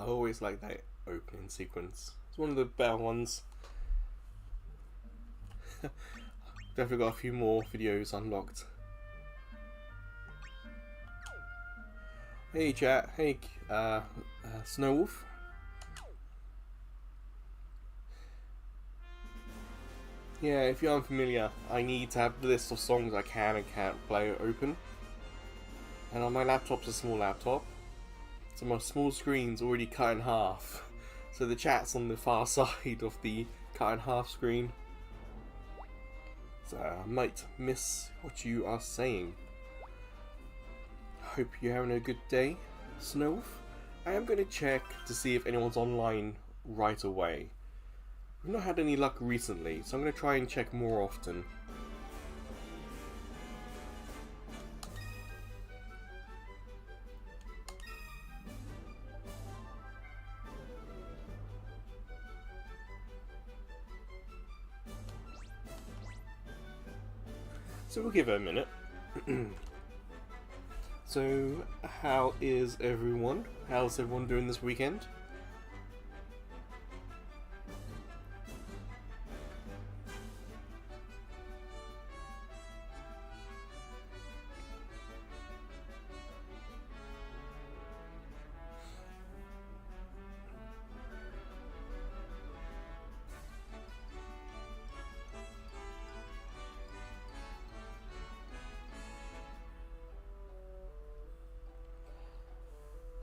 I always like that opening sequence. It's one of the better ones. Definitely got a few more videos unlocked. Hey chat, hey Snowwolf. Yeah, if you're unfamiliar, I need to have the list of songs I can and can't play open. And on my laptop's a small laptop, so my small screen's already cut in half. So the chat's on the far side of the cut in half screen. So I might miss what you are saying. Hope you're having a good day, Snowwolf. I am going to check to see if anyone's online right away. We've not had any luck recently, so I'm going to try and check more often. So we'll give it a minute. So, how is everyone? How's everyone doing this weekend?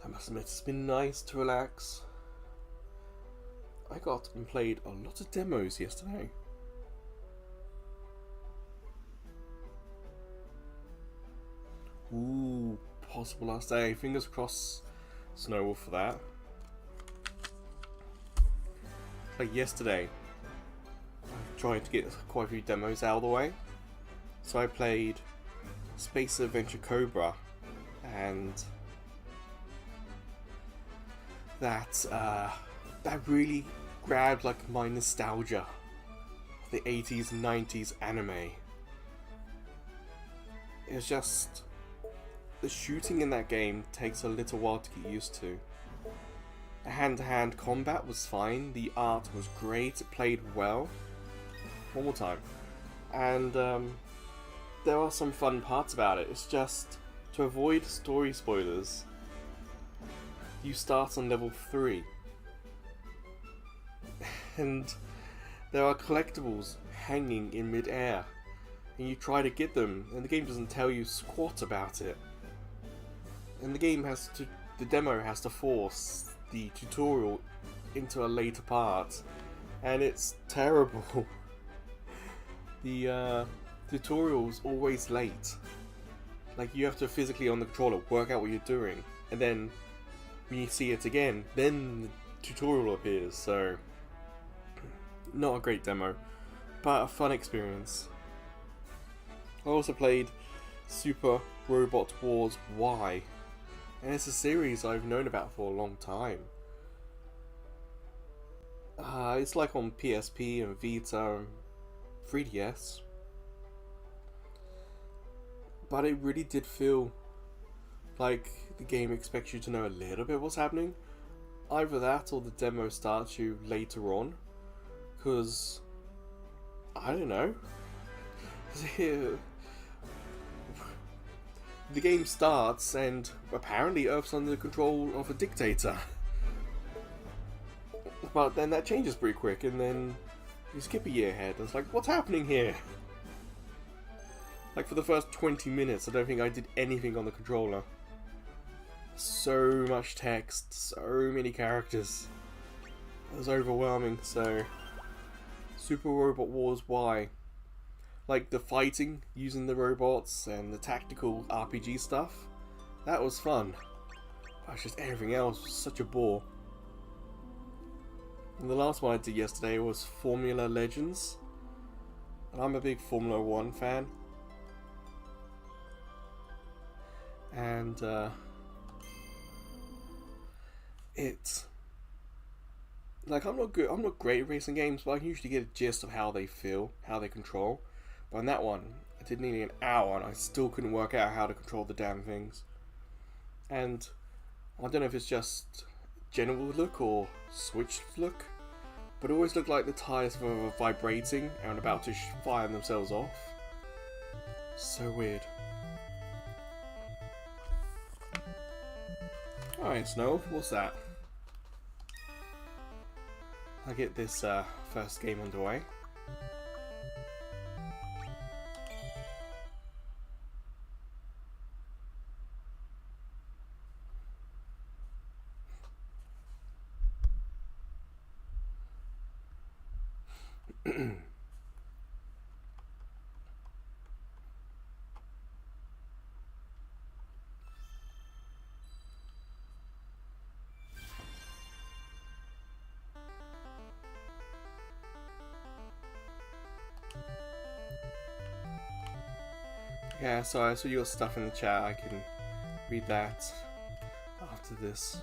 I must admit, it's been nice to relax. I got and played a lot of demos yesterday. Ooh, possible last day. Fingers crossed, Snowwolf, for that. Like yesterday, I tried to get quite a few demos out of the way. So I played Space Adventure Cobra, and that really grabbed like my nostalgia of the 80s and 90s anime. It's just the shooting in that game takes a little while to get used to. The hand-to-hand combat was fine, the art was great, it played well. One more time. And there are some fun parts about it. It's just, to avoid story spoilers, you start on level 3. And there are collectibles hanging in mid-air. And you try to get them, and the game doesn't tell you squat about it. And the demo has to force the tutorial into a later part. And it's terrible. The tutorial's always late. Like, you have to physically on the controller work out what you're doing. And then when you see it again, then the tutorial appears, so not a great demo, but a fun experience. I also played Super Robot Wars Y, and it's a series I've known about for a long time. It's like on PSP and Vita and 3DS, but it really did feel like the game expects you to know a little bit what's happening. Either that or the demo starts you later on. Because, I don't know. The game starts and apparently Earth's under the control of a dictator. But then that changes pretty quick, and then you skip a year ahead and it's like, what's happening here? Like, for the first 20 minutes I don't think I did anything on the controller. So much text, so many characters. It was overwhelming, so Super Robot Wars Y. Like the fighting using the robots and the tactical RPG stuff, that was fun. But just everything else was such a bore. And the last one I did yesterday was Formula Legends. And I'm a big Formula 1 fan. And it's like, I'm not great at racing games, but I can usually get a gist of how they feel, how they control. But on that one, I did nearly an hour and I still couldn't work out how to control the damn things. And I don't know if it's just general look or switched look, but always look like the tires were vibrating and about to fire themselves off. So weird. Alright, Snow, what's that? I'll get this first game underway. Yeah, so I saw your stuff in the chat. I can read that after this.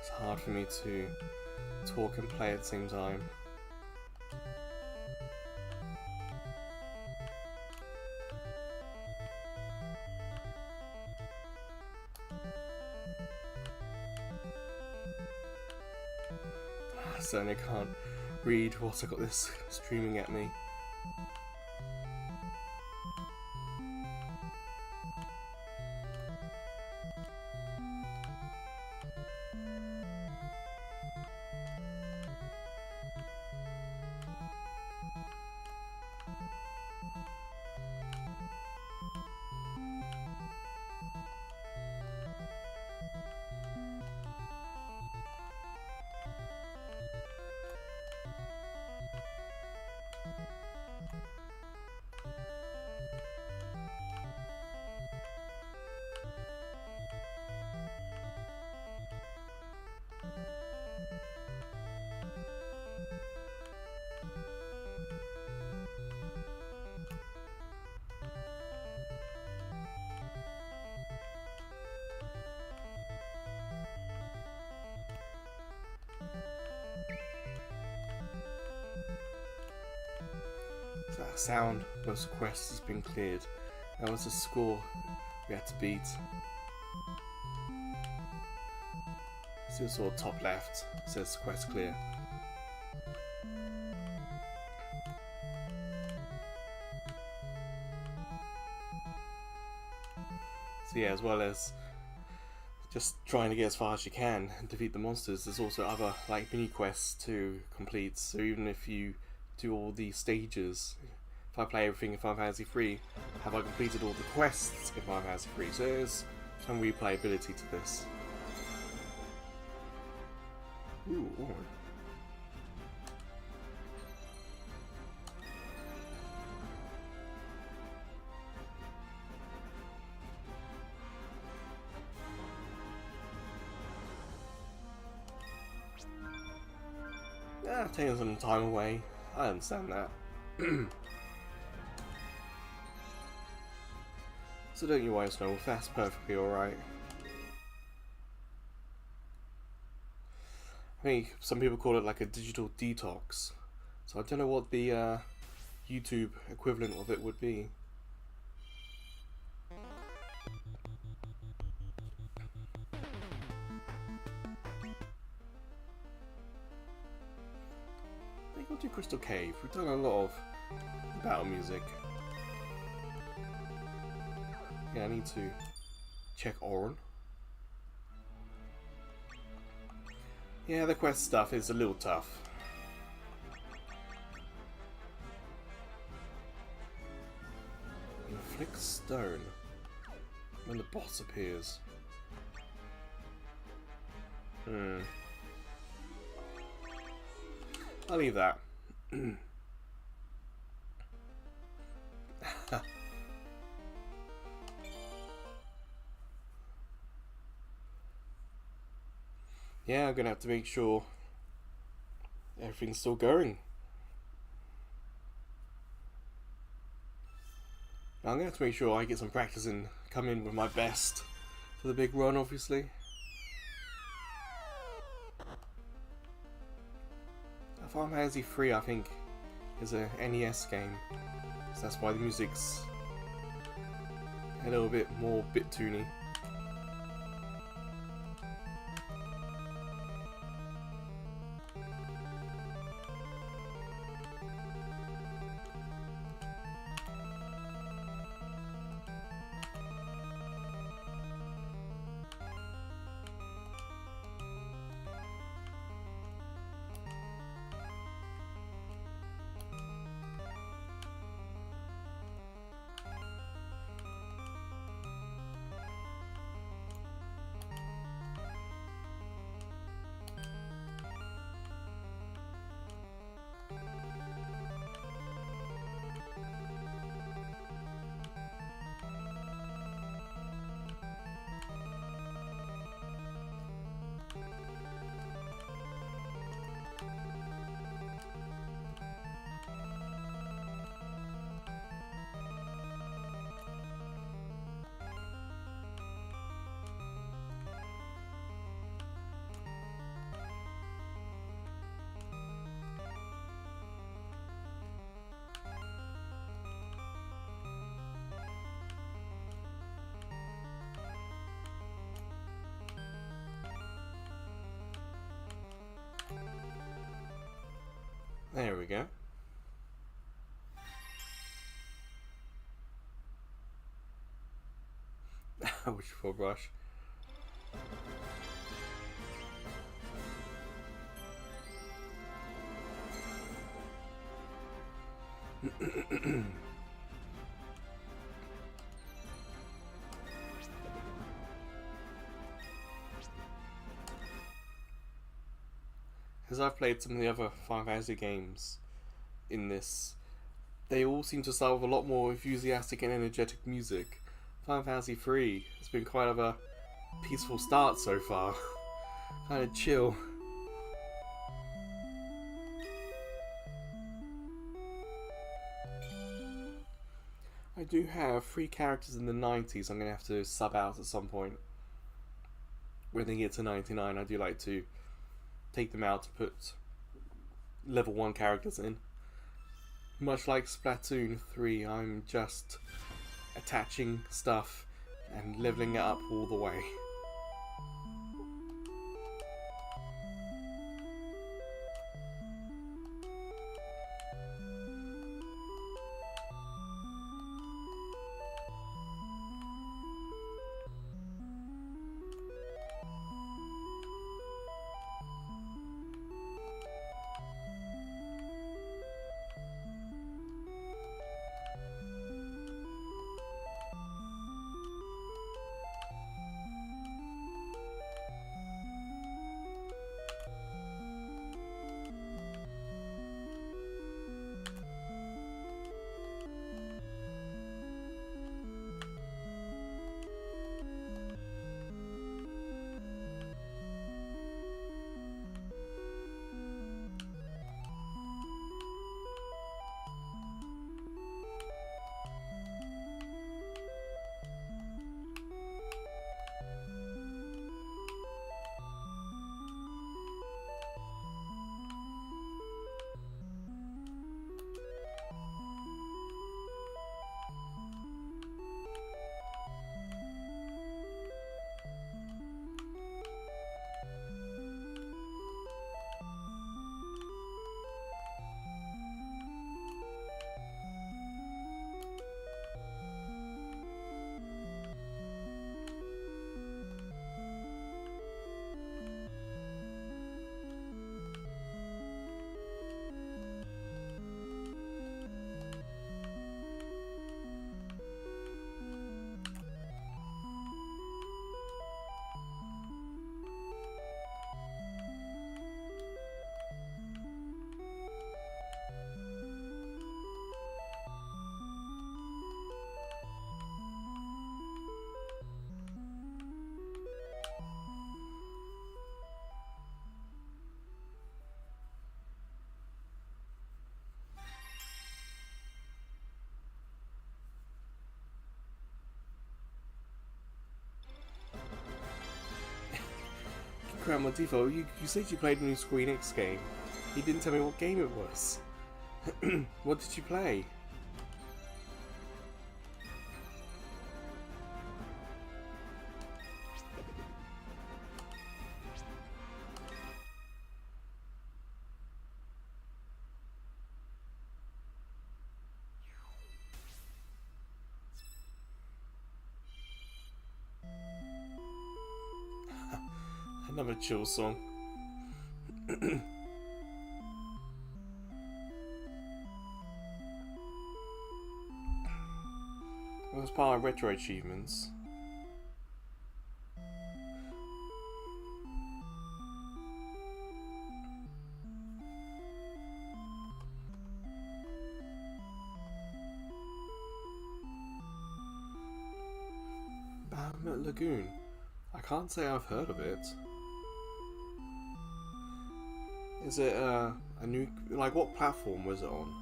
It's hard for me to talk and play at the same time. I certainly can't read whilst I've got this streaming at me. That sound, most quest has been cleared. That was the score we had to beat. Still saw top left, says quest clear. So yeah, as well as just trying to get as far as you can and defeat the monsters, there's also other like mini quests to complete. So even if you do all these stages, if I play everything in Final Fantasy 3, have I completed all the quests in Final Fantasy 3? So there's some replayability to this. Ooh. Yeah, taking some time away. I understand that. So don't you worry, Snow, that's perfectly alright. I think some people call it like a digital detox. So I don't know what the YouTube equivalent of it would be. Go to Crystal Cave. We've done a lot of battle music. Yeah, I need to check Orin. Yeah, the quest stuff is a little tough. Inflict stone when the boss appears. I'll leave that. Yeah, I'm gonna have to make sure everything's still going. I'm gonna have to make sure I get some practice and come in with my best for the big run, obviously. Final Fantasy 3, I think, is a NES game, so that's why the music's a little bit more bit-toony. There we go. Wishful brush. As I've played some of the other Final Fantasy games in this, they all seem to start with a lot more enthusiastic and energetic music. Final Fantasy 3 has been quite of a peaceful start so far. Kind of chill. I do have 3 characters in the 90s I'm going to have to sub out at some point. When they get to 99, I do like to take them out to put level 1 characters in. Much like Splatoon 3, I'm just attaching stuff and leveling it up all the way. Grandma Devo, you said you played a new Square Enix game. You didn't tell me what game it was. What did you play? Another chill song. It was part of retro achievements. Bahamut Lagoon. I can't say I've heard of it. Is it a new, like, what platform was it on?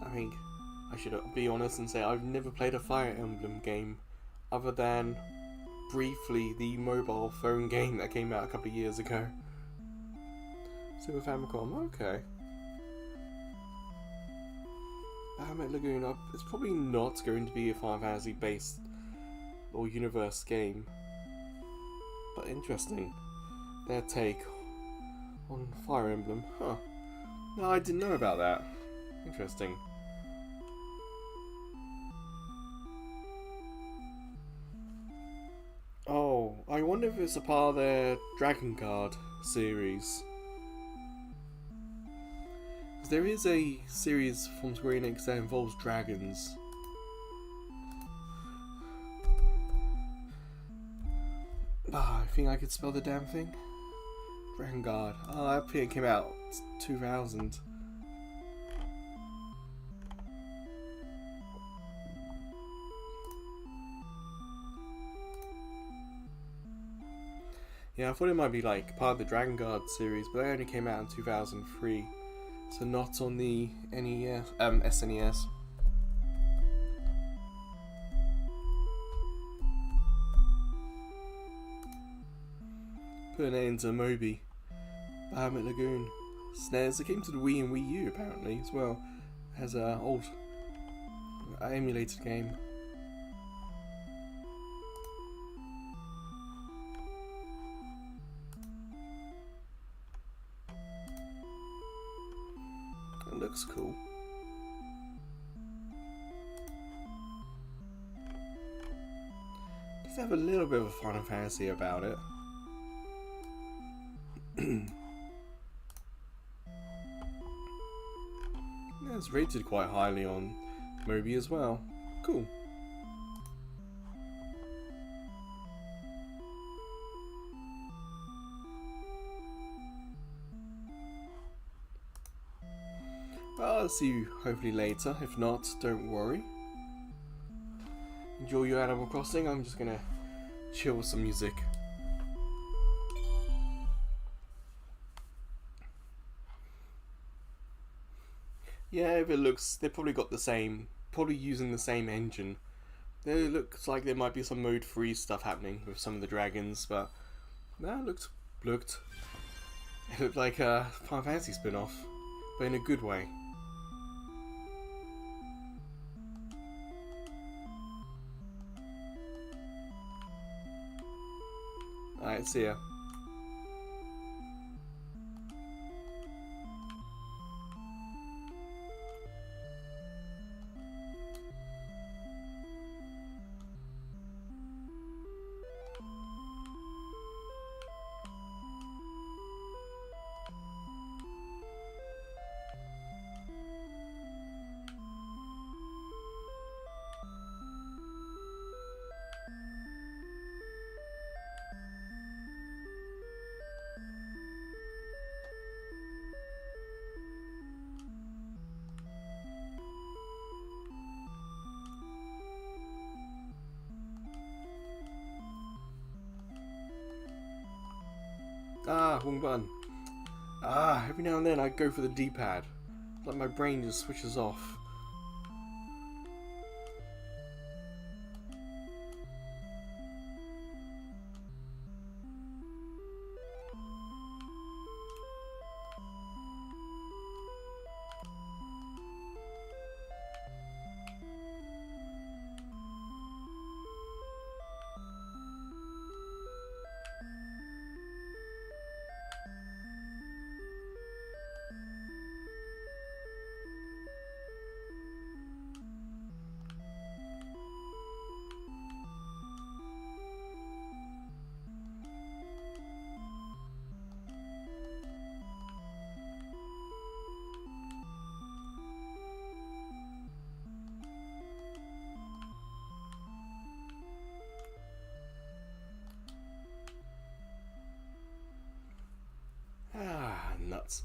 I mean, I should be honest and say I've never played a Fire Emblem game other than briefly the mobile phone game that came out a couple of years ago. Super Famicom, okay. Bahamut Lagoon, it's probably not going to be a Final Fantasy based or universe game. But interesting. Their take on Fire Emblem. Huh. No, I didn't know about that. Interesting. Oh, I wonder if it's a part of their Dragon Guard series. There is a series from Square Enix that involves dragons. I think I could spell the damn thing. Dragon Guard. Oh, I think it came out 2000. Yeah, I thought it might be like part of the Dragon Guard series, but that only came out in 2003. So not on the NES, SNES. Putting it into Moby. Bahamut Lagoon. SNES. It came to the Wii and Wii U apparently as well. As an old emulated game. It looks cool. Does have a little bit of a Final Fantasy about it. Yeah, it's rated quite highly on Moby as well. Cool. Well, I'll see you hopefully later. If not, don't worry. Enjoy your Animal Crossing. I'm just gonna chill with some music. Yeah, if it looks, they probably got the same, probably using the same engine. It looks like there might be some mode 3 stuff happening with some of the dragons, but no, it looked like a Final Fantasy spin-off, but in a good way. Alright, see ya. Ah, wrong button. Ah, every now and then I go for the D-pad. Like my brain just switches off. Ah, nuts.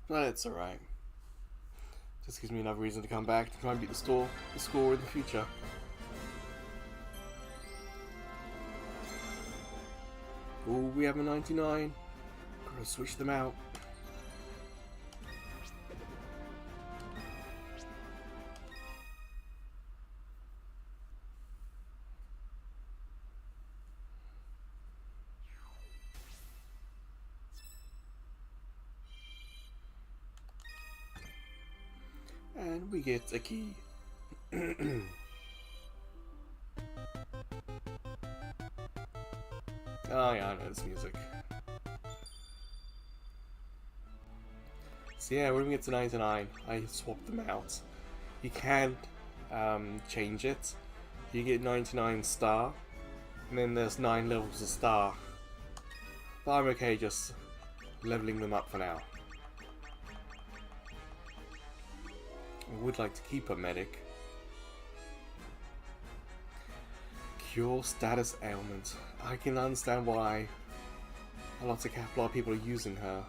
But it's alright. Just gives me another reason to come back to try and beat the score in the future. Oh, we have a 99. Gotta switch them out. we get a key. Oh yeah, I know this music. So yeah, when we get to 99, I swapped them out. You can change it. You get 99 star, and then there's 9 levels of star. But I'm okay just leveling them up for now. I would like to keep a medic. Cure status ailment. I can understand why a lot of people are using her.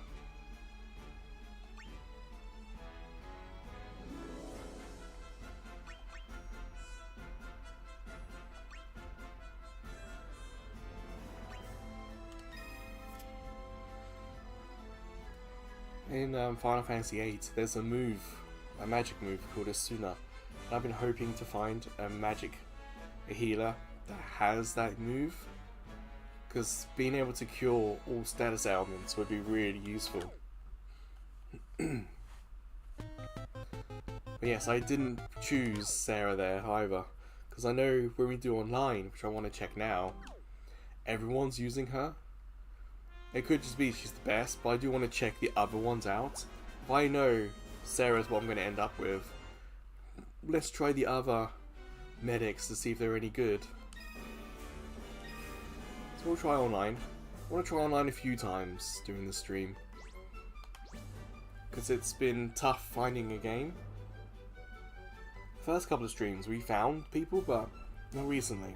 In Final Fantasy VIII, there's a magic move called Asuna. And I've been hoping to find a healer that has that move, because being able to cure all status ailments would be really useful. But yes, I didn't choose Sarah there either, because I know when we do online, which I want to check now, everyone's using her. It could just be she's the best, but I do want to check the other ones out. If I know Sarah's what I'm going to end up with, let's try the other medics to see if they're any good. So we'll try online. I want to try online a few times during the stream, because it's been tough finding a game. First couple of streams we found people, but not recently.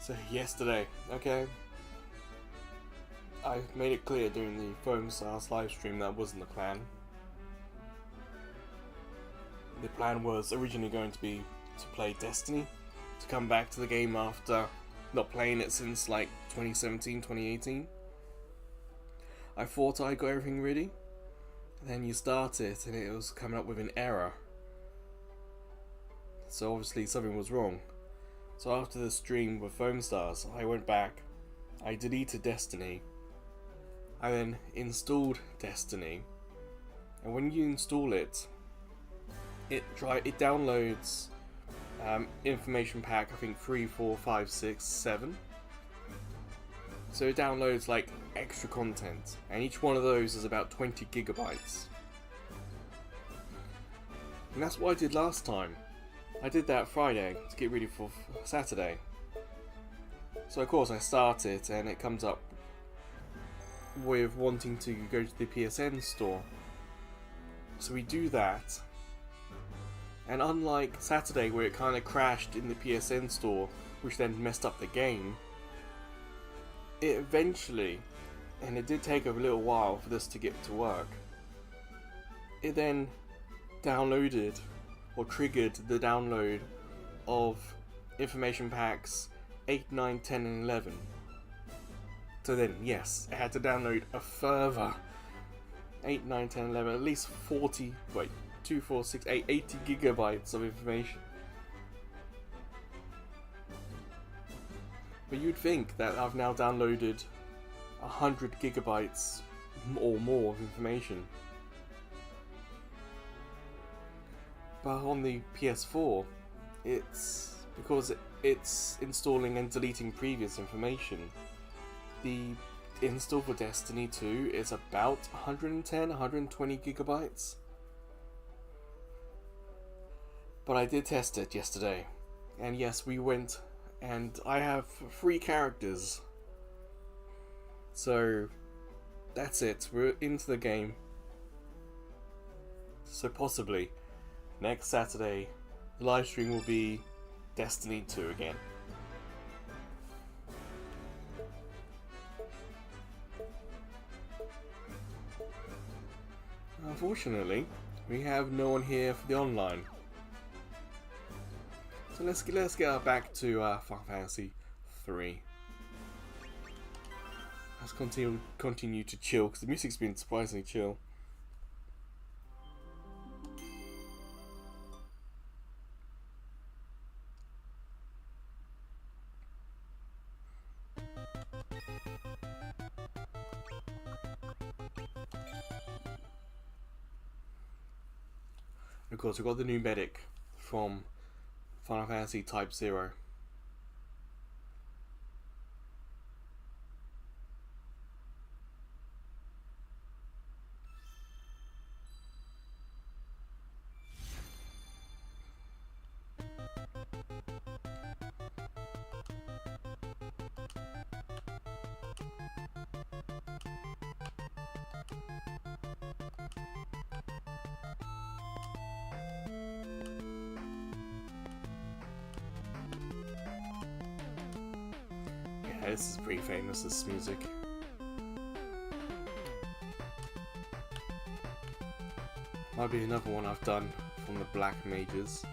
So yesterday, okay, I made it clear during the Foam Stars live stream that wasn't the plan. The plan was originally going to be to play Destiny, to come back to the game after not playing it since like 2017, 2018. I thought I got everything ready, then you start it and it was coming up with an error. So obviously something was wrong. So after the stream with Foam Stars, I went back, I deleted Destiny, I then installed Destiny, and when you install it, it downloads information pack, I think 3, 4, 5, 6, 7. So it downloads like extra content, and each one of those is about 20 gigabytes. And that's what I did last time. I did that Friday to get ready for Saturday. So of course I start it and it comes up with wanting to go to the PSN store. So we do that. And unlike Saturday where it kind of crashed in the PSN store, which then messed up the game, it eventually, and it did take a little while for this to get to work, it then downloaded or triggered the download of information packs 8, 9, 10 and 11. So then, yes, I had to download a further 8, 9, 10, 11, at least 40, wait, 2, 4, 6, 8, 80 gigabytes of information. But you'd think that I've now downloaded 100 gigabytes or more of information. But on the PS4, it's because it's installing and deleting previous information. The install for Destiny 2 is about 110, 120 gigabytes. But I did test it yesterday, and yes, we went, and I have 3 characters. So that's it, we're into the game. So possibly next Saturday, the live stream will be Destiny 2 again. Unfortunately, we have no one here for the online. So let's get back to Final Fantasy 3. Let's continue to chill, because the music's been surprisingly chill. Of course, we've got the new medic from Final Fantasy Type 0. Yeah, this is pretty famous, this music. Might be another one I've done from the Black Mages.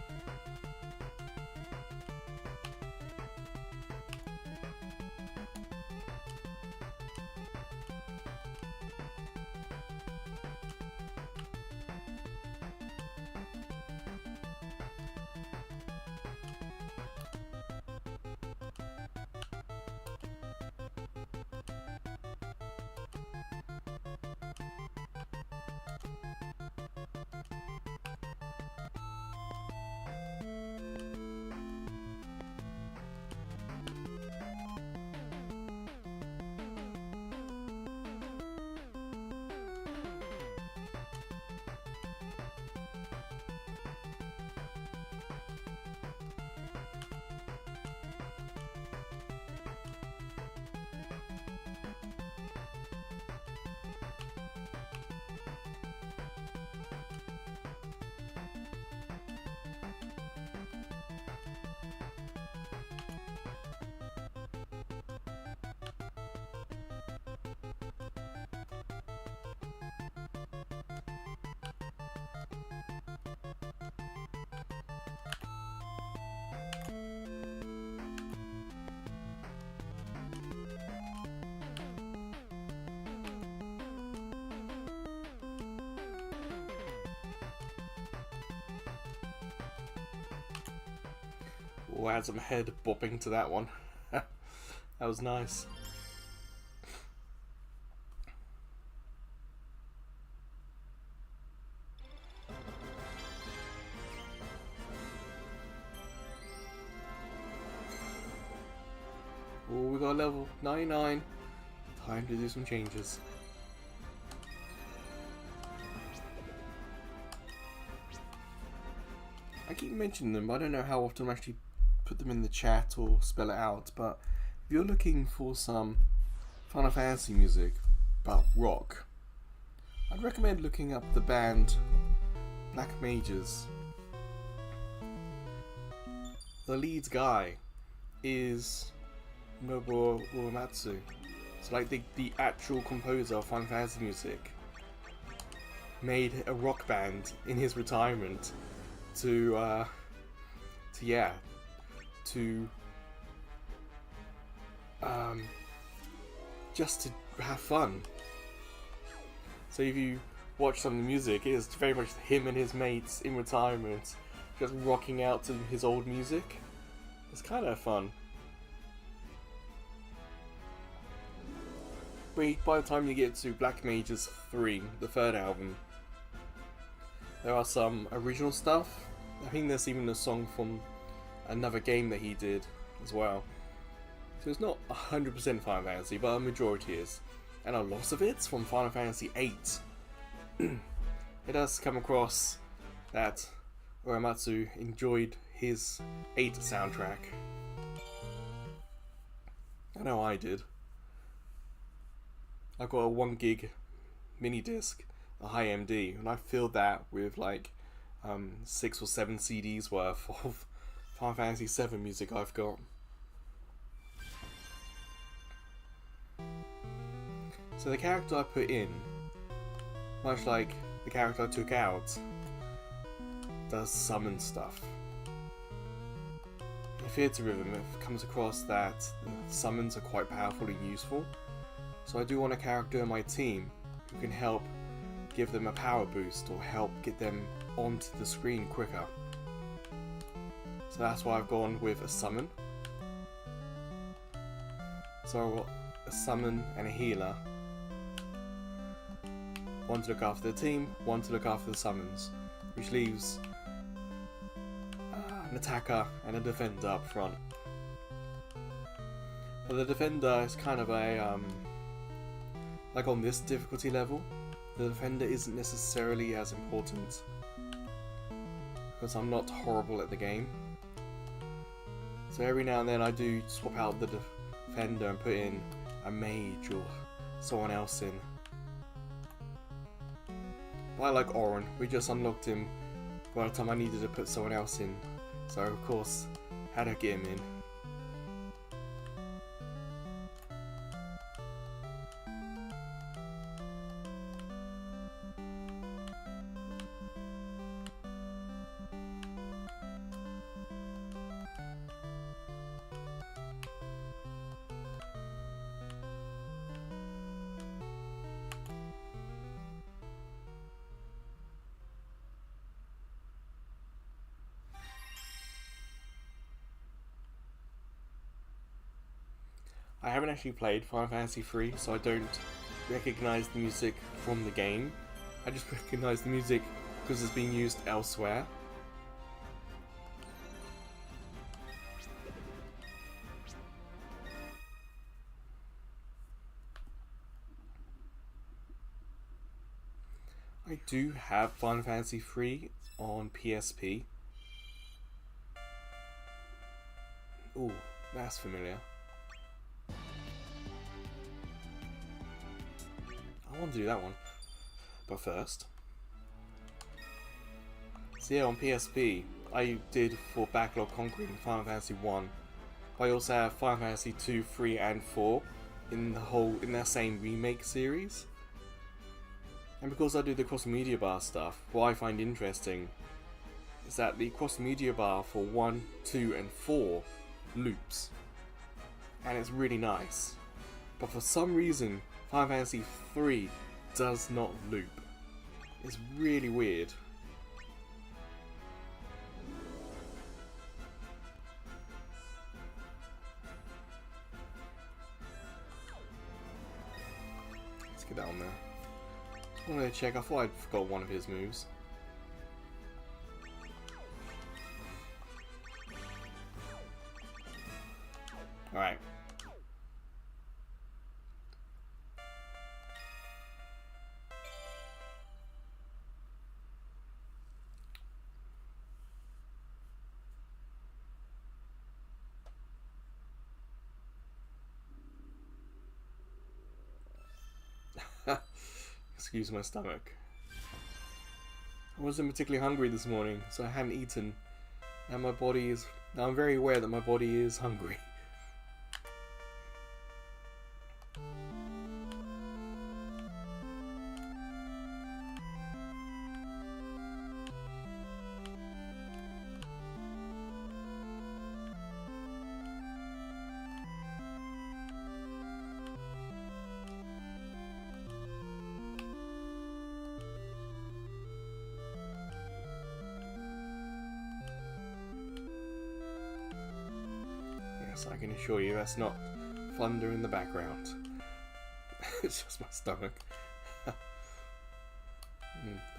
We'll add some head bopping to that one. That was nice. Oh, we got level 99. Time to do some changes. I keep mentioning them, but I don't know how often I actually put them in the chat or spell it out, but if you're looking for some Final Fantasy music about rock, I'd recommend looking up the band Black Mages. The lead guy is Nobuo Uematsu, so like the actual composer of Final Fantasy music made a rock band in his retirement to just to have fun. So if you watch some of the music, it is very much him and his mates in retirement just rocking out to his old music. It's kind of fun. But by the time you get to Black Mages 3, the third album, there are some original stuff. I think there's even a song from another game that he did as well. So it's not 100% Final Fantasy, but a majority is. And a lot of it's from Final Fantasy VIII. It does come across that Uematsu enjoyed his 8 soundtrack. I know I did. I've got a 1 gig mini disc, a high MD, and I filled that with like 6 or 7 CDs worth of Final Fantasy VII music I've got. So the character I put in, much like the character I took out, does summon stuff. In Theatrhythm, it comes across that summons are quite powerful and useful. So I do want a character in my team who can help give them a power boost or help get them onto the screen quicker. So that's why I've gone with a summon. So I've got a summon and a healer. One to look after the team, one to look after the summons, which leaves attacker and a defender up front. But the defender is kind of a like on this difficulty level, the defender isn't necessarily as important because I'm not horrible at the game. So every now and then I do swap out the defender and put in a mage or someone else in. But I like Oren. We just unlocked him by the time I needed to put someone else in. So of course, had to get him in. I haven't actually played Final Fantasy III, so I don't recognise the music from the game. I just recognise the music because it's being used elsewhere. I do have Final Fantasy III on PSP. Ooh, that's familiar. I want to do that one, but first. So yeah, on PSP, I did for Backlog Conquering Final Fantasy 1. I also have Final Fantasy 2, 3, and 4 in that same remake series. And because I do the cross-media bar stuff, what I find interesting is that the cross-media bar for 1, 2, and 4 loops. And it's really nice. But for some reason, Final Fantasy 3 does not loop. It's really weird. Let's get that on there. I wanted to check, I thought I'd forgot one of his moves. Alright. Excuse my stomach. I wasn't particularly hungry this morning, so I hadn't eaten. And my body is... Now I'm very aware that my body is hungry. I can assure you that's not thunder in the background. It's just my stomach. The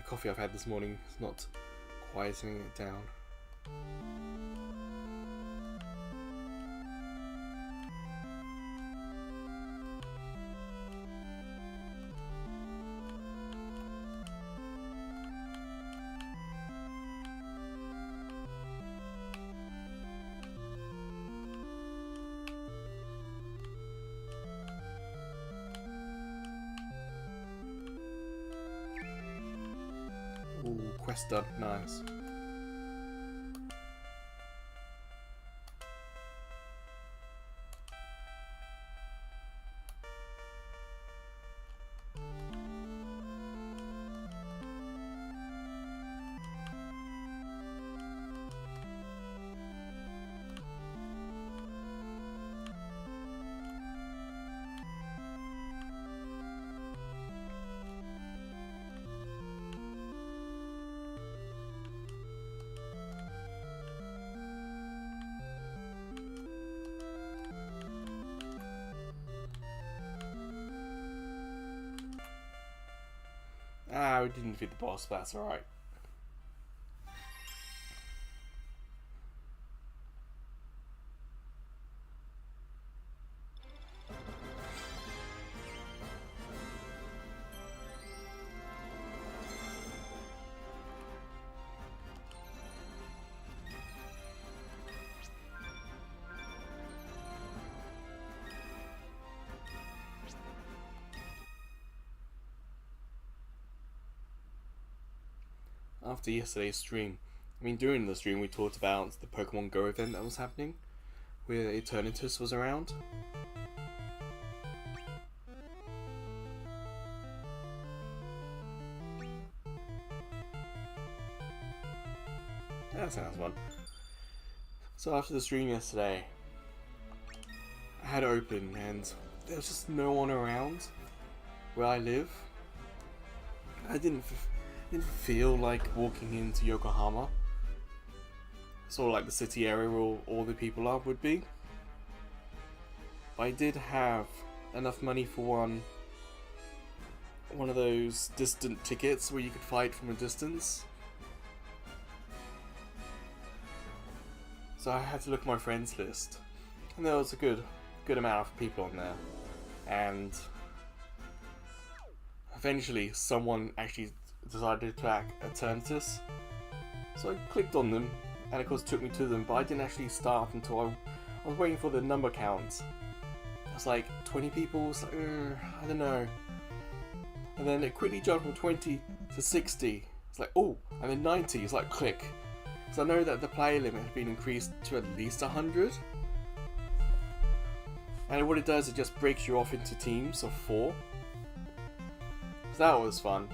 coffee I've had this morning is not quietening it down. Ooh, quest done, nice. Ah, we didn't defeat the boss, but that's alright. after yesterday's stream. I mean, during the stream we talked about the Pokemon Go event that was happening, where Eternatus was around. That sounds fun. So after the stream yesterday, I had it open and there was just no one around where I live. I didn't feel like walking into Yokohama, sort of like the city area where all the people are would be. But I did have enough money for one of those distant tickets where you could fight from a distance. So I had to look at my friends list, and there was a good amount of people on there. And eventually, someone actually decided to track Eternatus. So I clicked on them, and of course took me to them. But I didn't actually start until I was waiting for the number count. It was like 20 people. It's like I don't know. And then it quickly jumped from 20 to 60. It's like oh, and then 90. It's like click. Because I know that the player limit had been increased to at least 100. And what it does, it just breaks you off into teams of 4. So that was fun.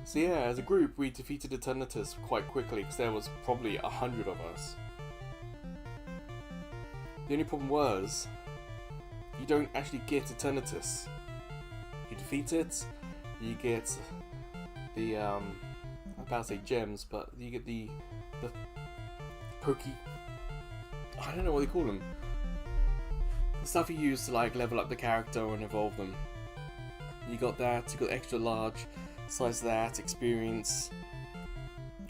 So yeah, as a group, we defeated Eternatus quite quickly because there was probably 100 of us. The only problem was, you don't actually get Eternatus. You defeat it, you get the I'm about to say gems, but you get the I don't know what they call them. The stuff you use to like level up the character and evolve them. You got that, you got extra large, size of that, experience,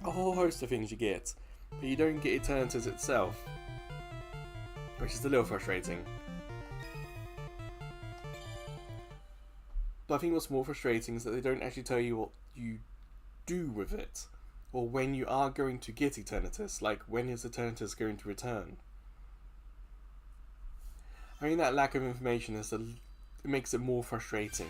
a whole host of things you get, but you don't get Eternatus itself, which is a little frustrating. But I think what's more frustrating is that they don't actually tell you what you do with it, or when you are going to get Eternatus, like when is Eternatus going to return. I mean, that lack of information it makes it more frustrating.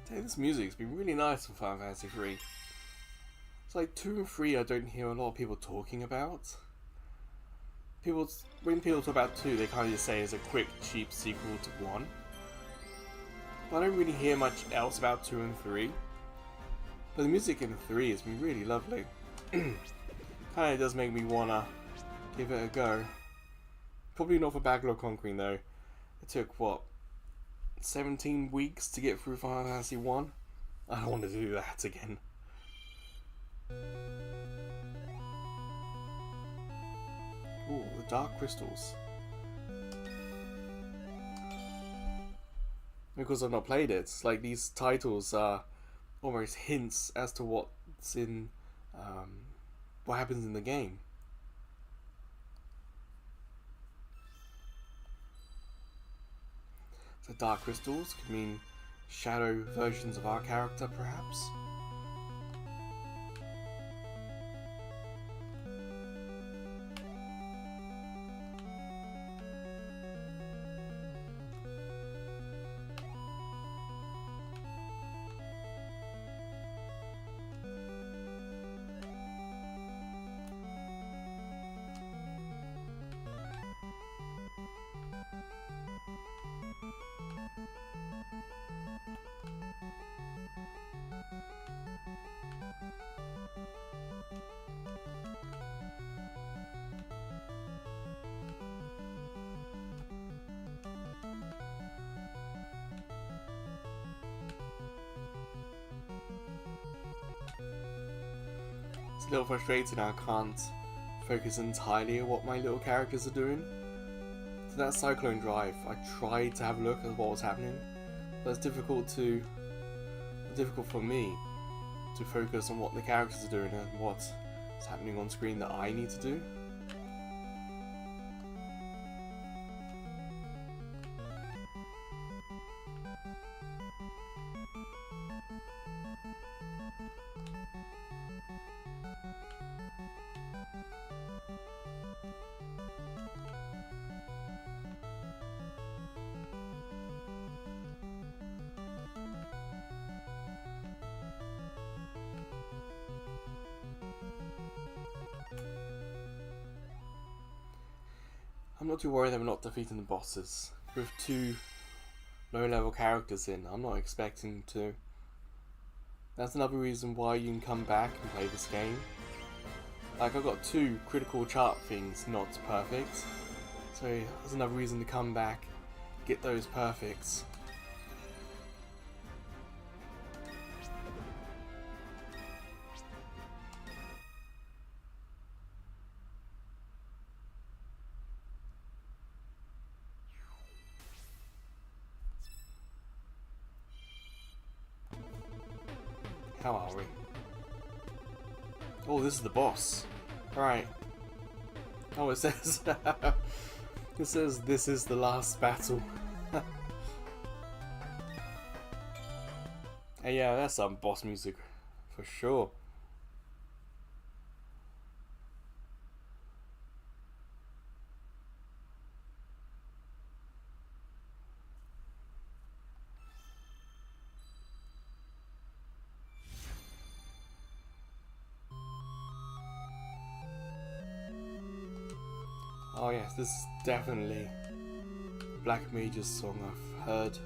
This music's been really nice for Final Fantasy 3. It's like 2 and 3 I don't hear a lot of people talking about. When people talk about 2, they kind of just say it's a quick, cheap sequel to 1. But I don't really hear much else about 2 and 3. But the music in 3 has been really lovely. Kinda does make me wanna give it a go. Probably not for Backlog Conquering though. It took, what, 17 weeks to get through Final Fantasy 1? I don't want to do that again. Ooh, the Dark Crystals. Because I've not played it, it's like these titles are almost hints as to what's in, what happens in the game. So Dark Crystals could mean shadow versions of our character, perhaps? It's a little frustrating I can't focus entirely on what my little characters are doing. So that Cyclone Drive, I tried to have a look at what was happening, but it's difficult for me to focus on what the characters are doing and what's happening on screen that I need to do. I'm not too worried that we're not defeating the bosses. With 2 low-level characters in, I'm not expecting to. That's another reason why you can come back and play this game. Like, I've got 2 critical chart things not perfect, so that's another reason to come back, get those perfects. How are we? Oh, this is the boss. Alright. Oh, it says... it says this is the last battle. Hey, yeah, that's some boss music for sure. Oh yes, this is definitely Black Mage's song I've heard.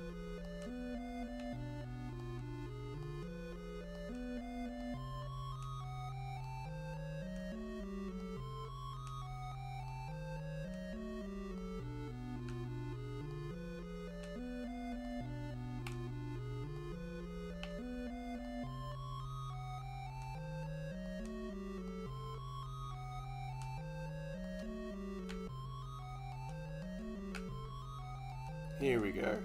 Here we go.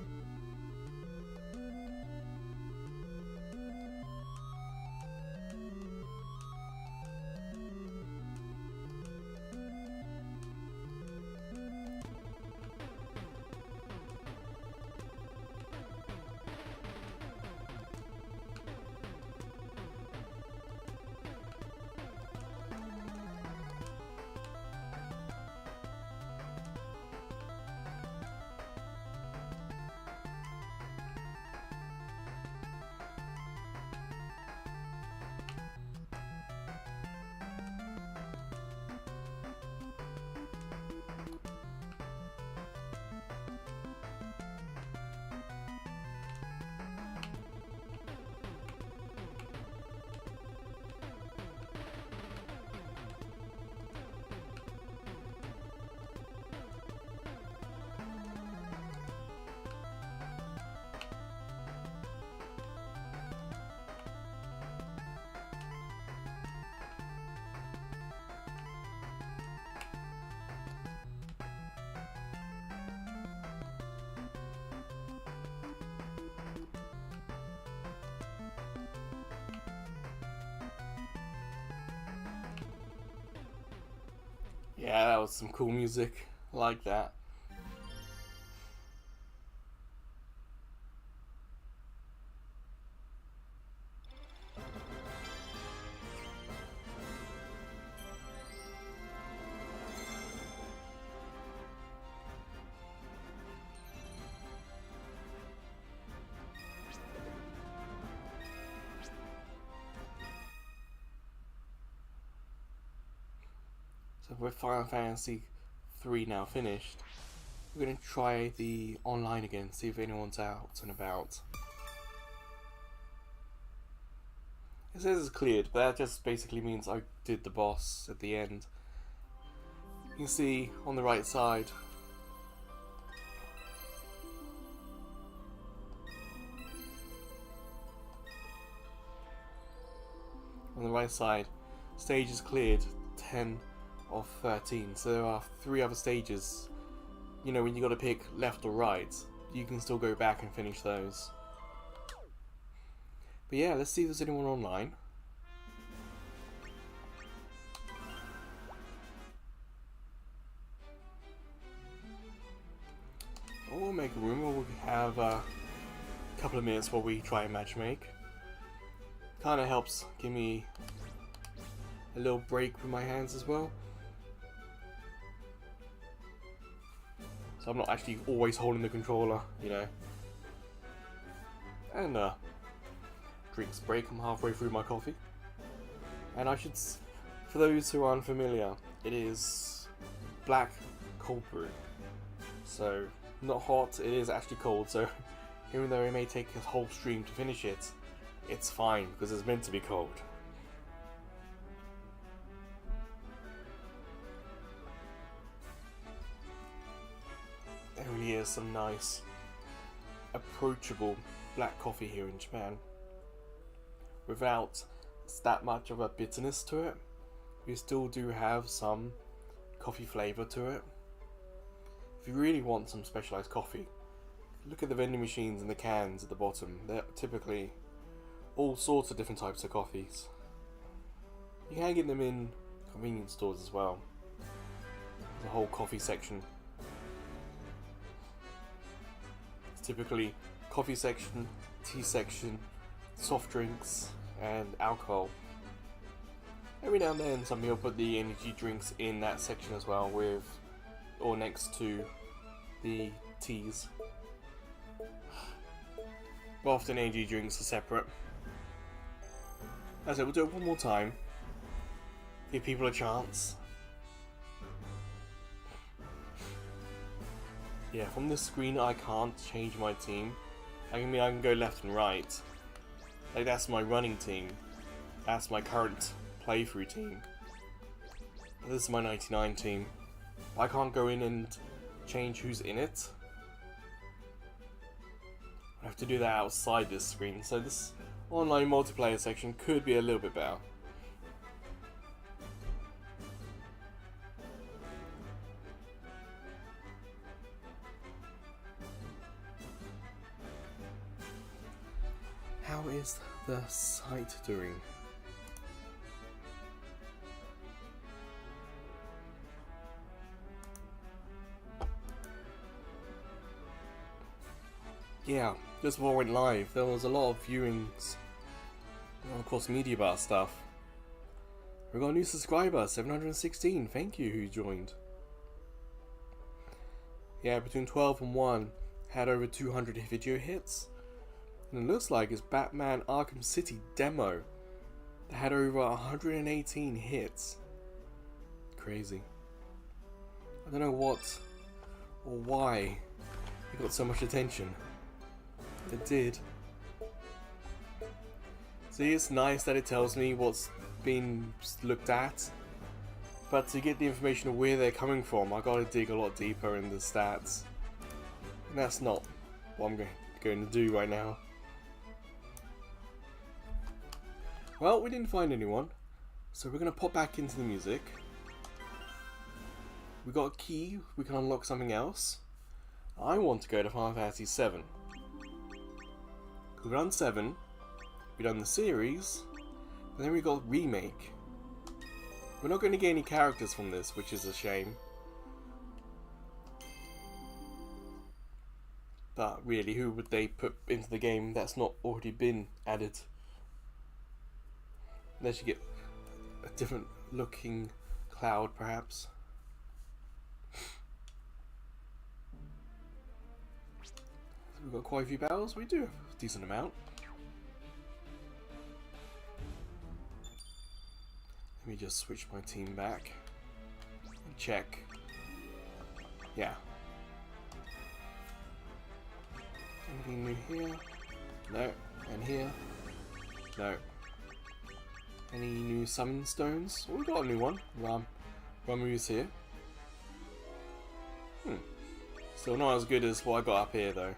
Yeah, that was some cool music. I like that. So with Final Fantasy 3 now finished, we're going to try the online again, see if anyone's out and about. It says it's cleared, but that just basically means I did the boss at the end. You can see on the right side, stages cleared, 10 of 13. So there are 3 other stages. You know, when you got to pick left or right, you can still go back and finish those. But yeah, let's see if there's anyone online. We'll make a room, or we'll have a couple of minutes while we try and matchmake. Kinda helps give me a little break with my hands as well. So I'm not actually always holding the controller, you know. And drinks break, I'm halfway through my coffee. And I should, for those who are unfamiliar, it is black cold brew. So, not hot, it is actually cold, so even though it may take a whole stream to finish it, it's fine, because it's meant to be cold. There really is some nice, approachable black coffee here in Japan. Without that much of a bitterness to it, we still do have some coffee flavour to it. If you really want some specialised coffee, look at the vending machines and the cans at the bottom. They're typically all sorts of different types of coffees. You can get them in convenience stores as well. There's a whole coffee section. It's typically coffee section, tea section, soft drinks, and alcohol. Every now and then some people put the energy drinks in that section as well, with or next to the teas. But often energy drinks are separate. As I said, we'll do it one more time. Give people a chance. Yeah, from this screen I can't change my team. I can go left and right. Like, that's my running team. That's my current playthrough team. But this is my 99 team. I can't go in and change who's in it. I have to do that outside this screen, so this online multiplayer section could be a little bit better. How is the site doing? Yeah, just before I went live, there was a lot of viewings. And of course, media bar stuff. We got a new subscriber, 716. Thank you, who joined. Yeah, between 12 and 1, had over 200 video hits. And it looks like it's Batman Arkham City demo that had over 118 hits. Crazy. I don't know what or why it got so much attention. It did. See, it's nice that it tells me what's been looked at, but to get the information of where they're coming from, I gotta dig a lot deeper in the stats. And that's not what I'm going to do right now. Well, we didn't find anyone, so we're gonna pop back into the music. We got a key, we can unlock something else. I want to go to Final Fantasy 7. We've done 7, we've done the series, and then we got remake. We're not going to get any characters from this, which is a shame. But really, who would they put into the game that's not already been added? Unless you get a different looking Cloud, perhaps. We've got quite a few battles. We do have a decent amount. Let me just switch my team back and check. Yeah. Anything new here? No. And here? No. Any new summon stones? Oh, we got a new one. Ramu's here. Still not as good as what I got up here, though.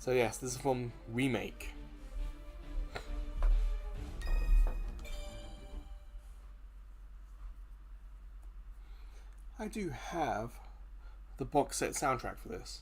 So yes, this is from Remake. I do have the box set soundtrack for this.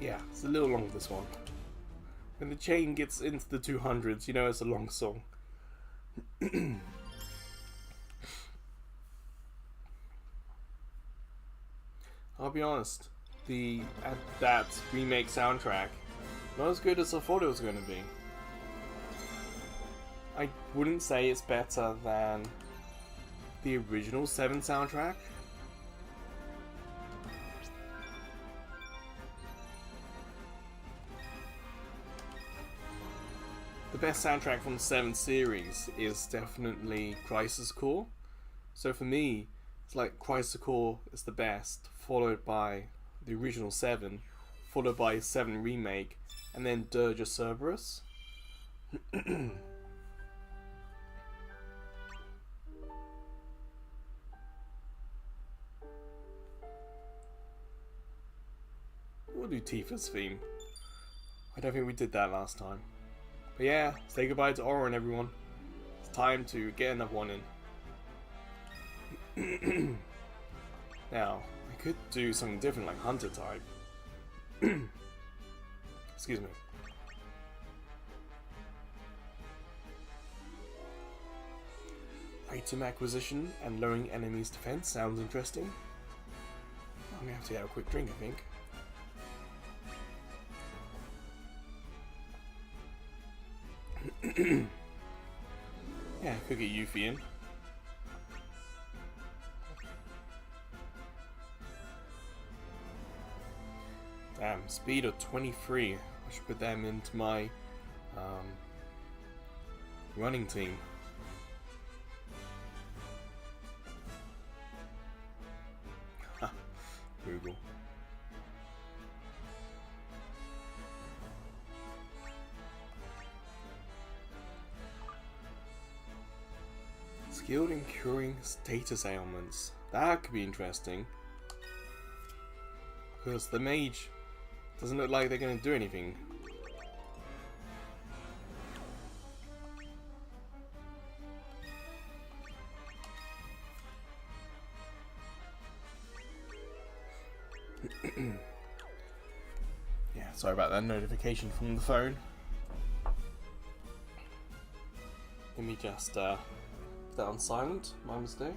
Yeah, it's a little long, this one. When the chain gets into the 200s, you know it's a long song. I'll be honest, that remake soundtrack, not as good as I thought it was going to be. I wouldn't say it's better than the original 7 soundtrack. The best soundtrack from the 7 series is definitely Crisis Core. So for me, it's like Crisis Core is the best, followed by the original 7, followed by 7 Remake, and then Dirge of Cerberus. We'll do Tifa's theme. I don't think we did that last time. But yeah, say goodbye to Orin, everyone. It's time to get another one in. Now, I could do something different like Hunter type. Excuse me. Item acquisition and lowering enemies' defense sounds interesting. I'm gonna have to have a quick drink, I think. Yeah, could get Yuffie in. Damn, speed of 23. I should put them into my running team. Google. Skilled in curing status ailments. That could be interesting. Because the mage doesn't look like they're going to do anything. Yeah, sorry about that notification from the phone. Let me just put that on silent, my mistake.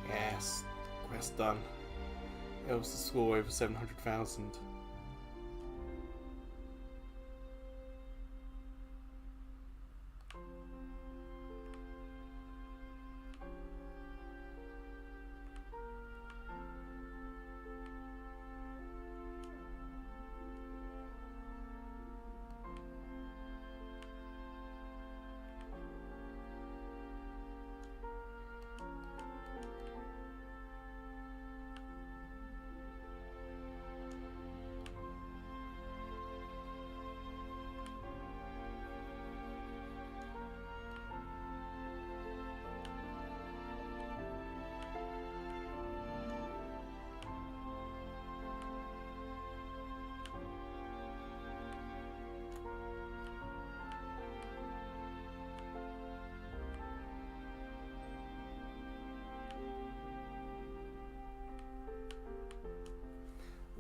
Yes, quest done. It was the score over 700,000.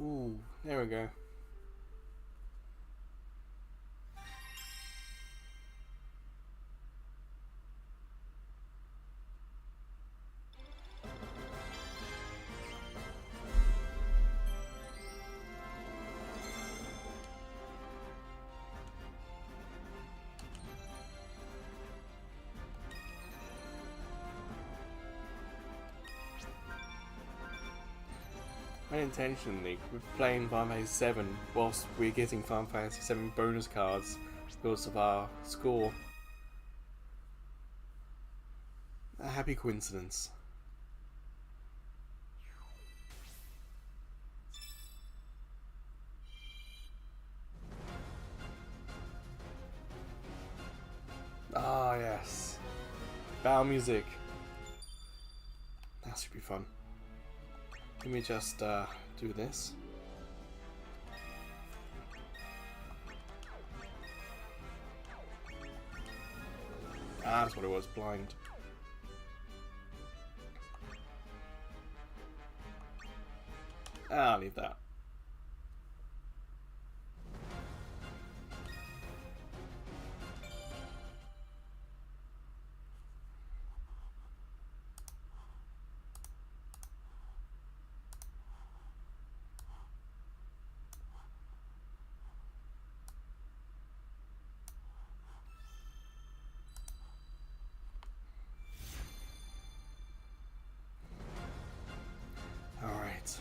Ooh, there we go. unintentionally, we're playing Final Fantasy 7 whilst we're getting Final Fantasy 7 bonus cards because of our score. A happy coincidence. Ah, yes. Battle music. That should be fun. Let me just do this. Ah, that's what it was, blind. I'll leave that. Alright.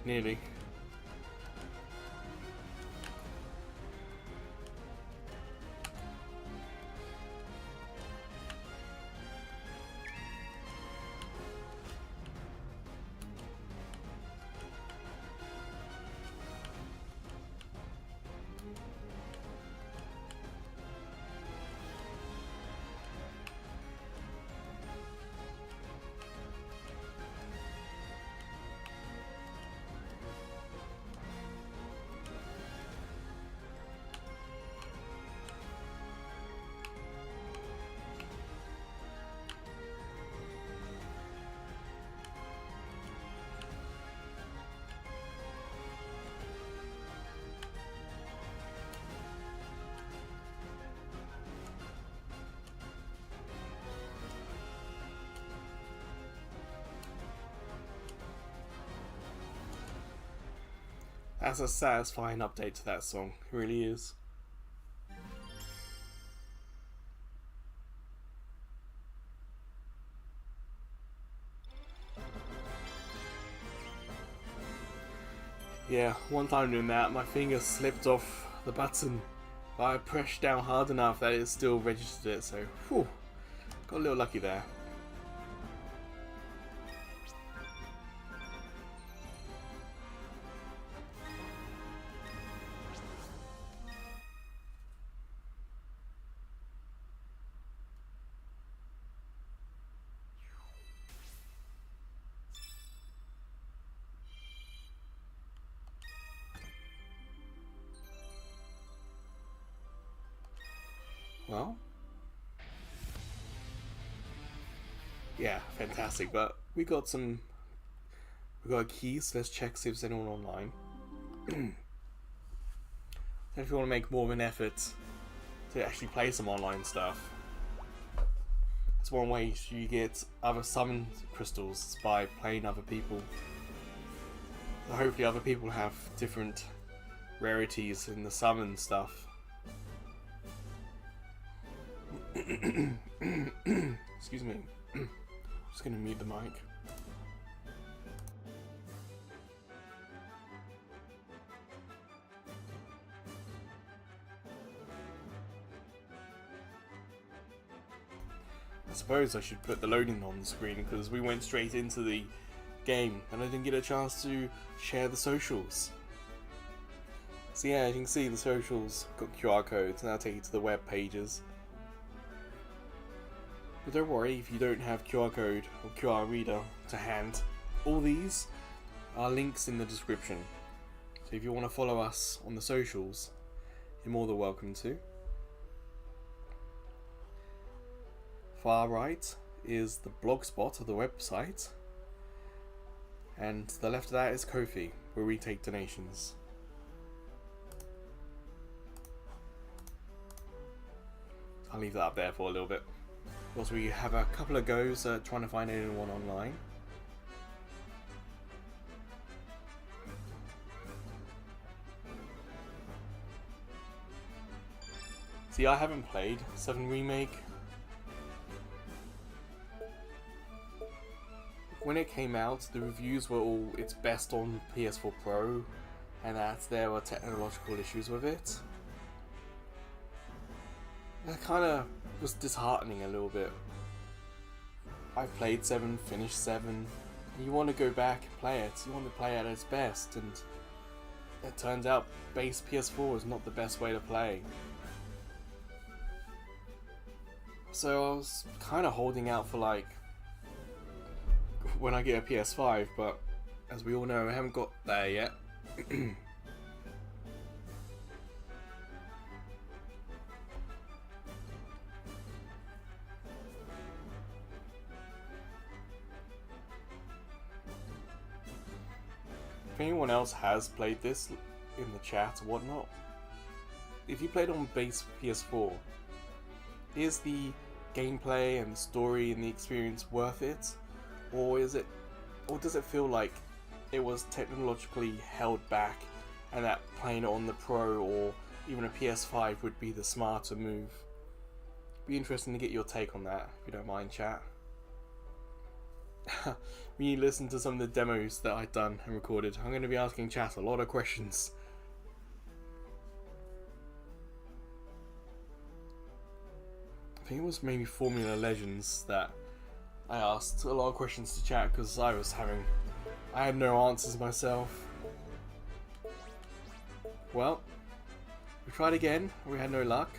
Nearly. That's a satisfying update to that song. It really is. Yeah, one time doing that, my finger slipped off the button, but I pressed down hard enough that it still registered it, so whew, got a little lucky there. Well, yeah, fantastic. But we got keys. Let's check see if there's anyone online. If you want to make more of an effort to actually play some online stuff, it's one way you get other summon crystals by playing other people. Hopefully other people have different rarities in the summon stuff. Excuse me. Just gonna mute the mic. I suppose I should put the loading on the screen because we went straight into the game and I didn't get a chance to share the socials. So yeah, you can see the socials got QR codes and that'll take you to the web pages. But don't worry if you don't have QR code or QR reader to hand. All these are links in the description. So if you want to follow us on the socials, you're more than welcome to. Far right is the blogspot of the website, and to the left of that is Ko-fi, where we take donations. I'll leave that up there for a little bit. Also, we have a couple of goes trying to find anyone online. See, I haven't played 7 Remake. When it came out, the reviews were all it's best on PS4 Pro, and that there were technological issues with it. That kind of was disheartening a little bit. I've played 7, finished 7, and you want to go back and play it. You want to play it at its best, and it turns out base PS4 is not the best way to play. So I was kind of holding out for like when I get a PS5, but as we all know, I haven't got there yet. If anyone else has played this in the chat or whatnot, if you played on base PS4, is the gameplay and the story and the experience worth it? Or does it feel like it was technologically held back and that playing it on the Pro or even a PS5 would be the smarter move? Be interesting to get your take on that, if you don't mind, chat. When you listen to some of the demos that I've done and recorded, I'm going to be asking chat a lot of questions. I think it was maybe Formula Legends that I asked a lot of questions to chat because I had no answers myself. Well, we tried again, we had no luck.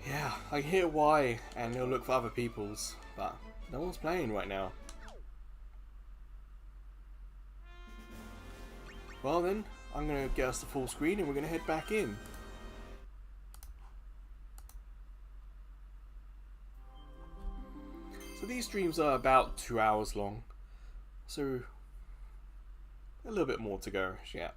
Yeah, I hit Y and it'll look for other people's, but no one's playing right now. Well then, I'm going to get us the full screen and we're going to head back in. So these streams are about 2 hours long, so a little bit more to go, yeah.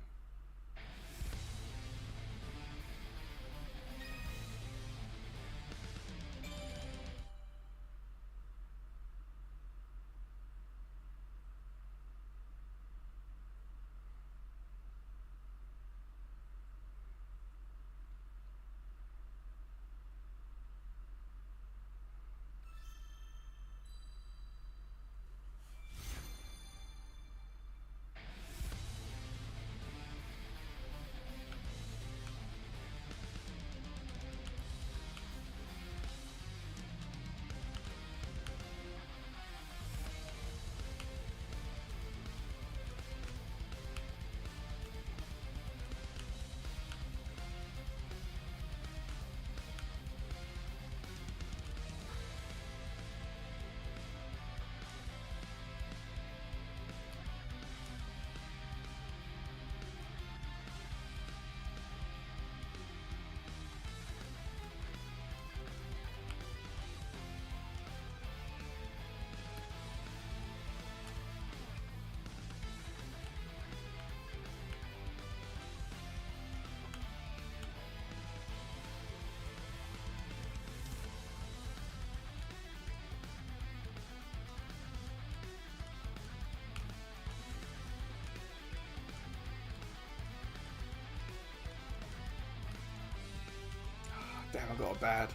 I got a bad.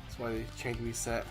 That's why they changed reset.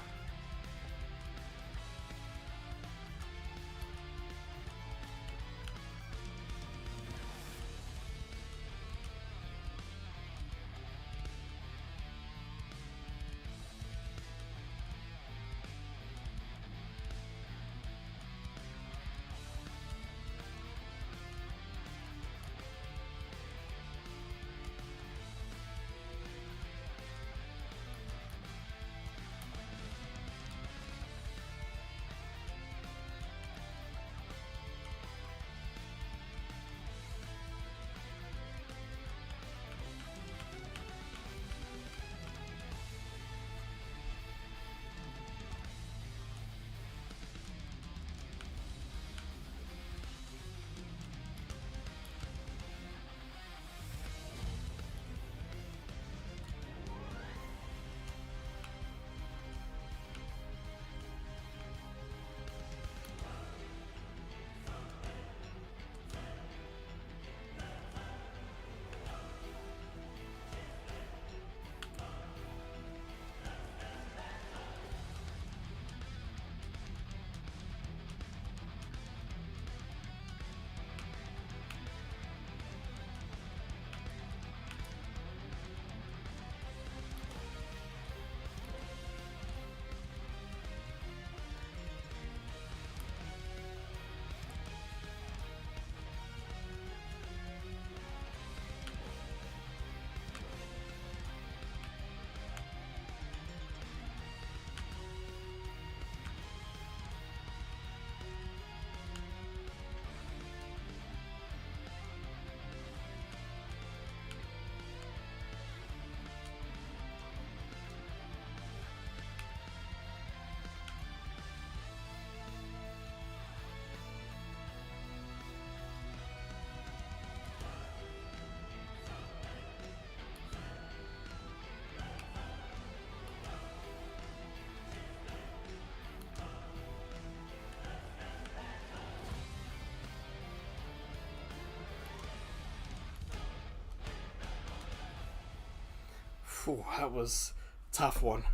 Phew, that was a tough one.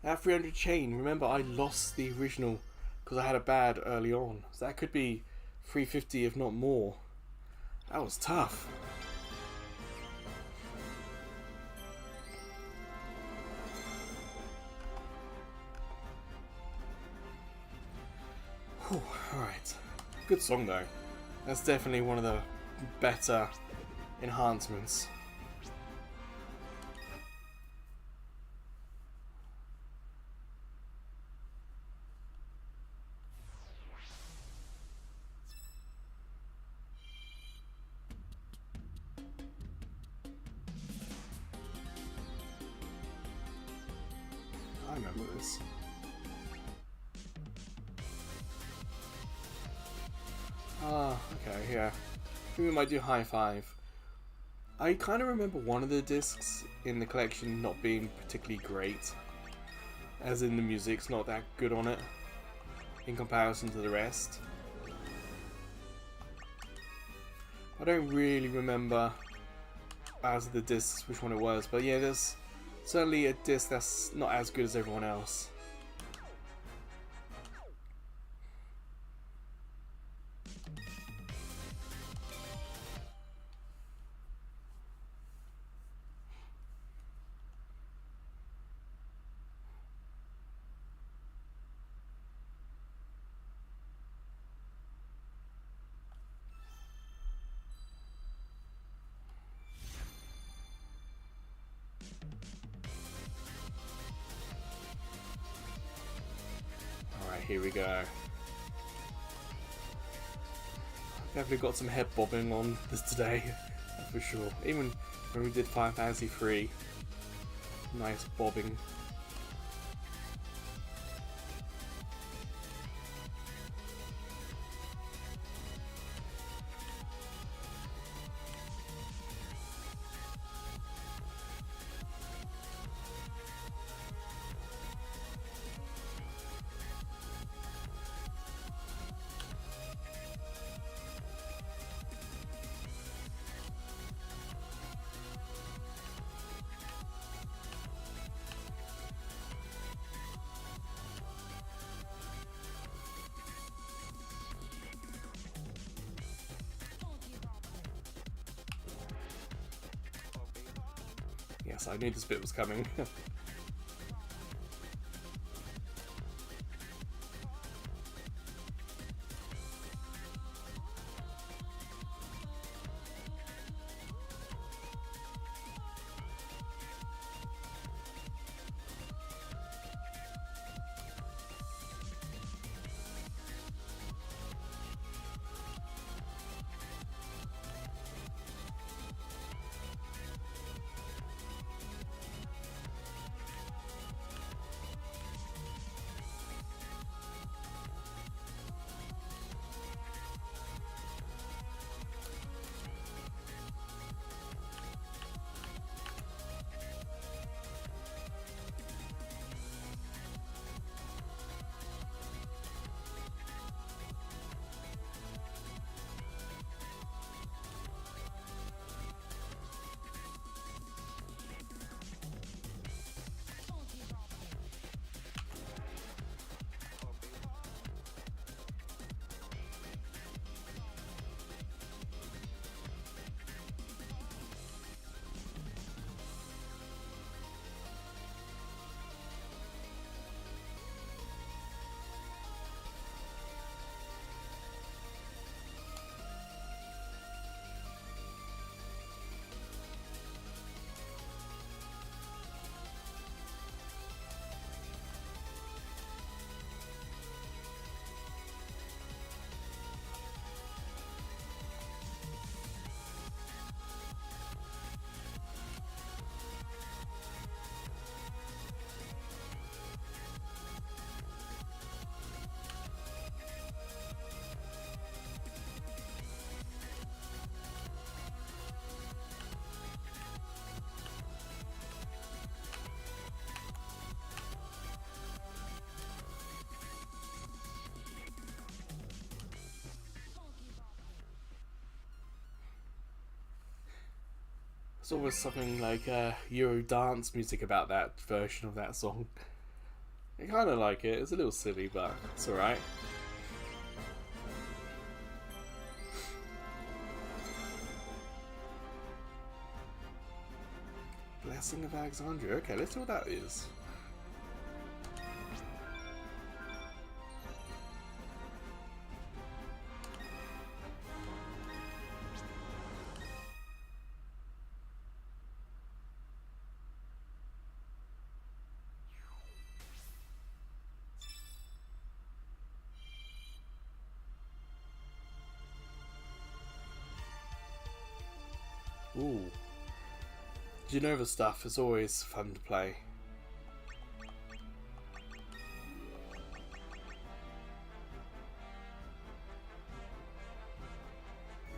That 300 chain, remember I lost the original because I had a bad early on. So that could be 350 if not more. That was tough. Whew, alright. Good song though. That's definitely one of the better enhancements. I remember this. Ah, okay, yeah. I think we might do High Five. I kind of remember one of the discs in the collection not being particularly great. As in the music's not that good on it in comparison to the rest. I don't really remember out of the discs which one it was, but yeah, there's certainly a disc that's not as good as everyone else. Here we go. Definitely got some head bobbing on this today, that's for sure. Even when we did Final Fantasy 3, nice bobbing. Yes, I knew this bit was coming. There's always something like Euro dance music about that version of that song. I kind of like it. It's a little silly, but it's alright. Blessing of Alexandria. Okay, let's see what that is. Ooh. Genova stuff is always fun to play.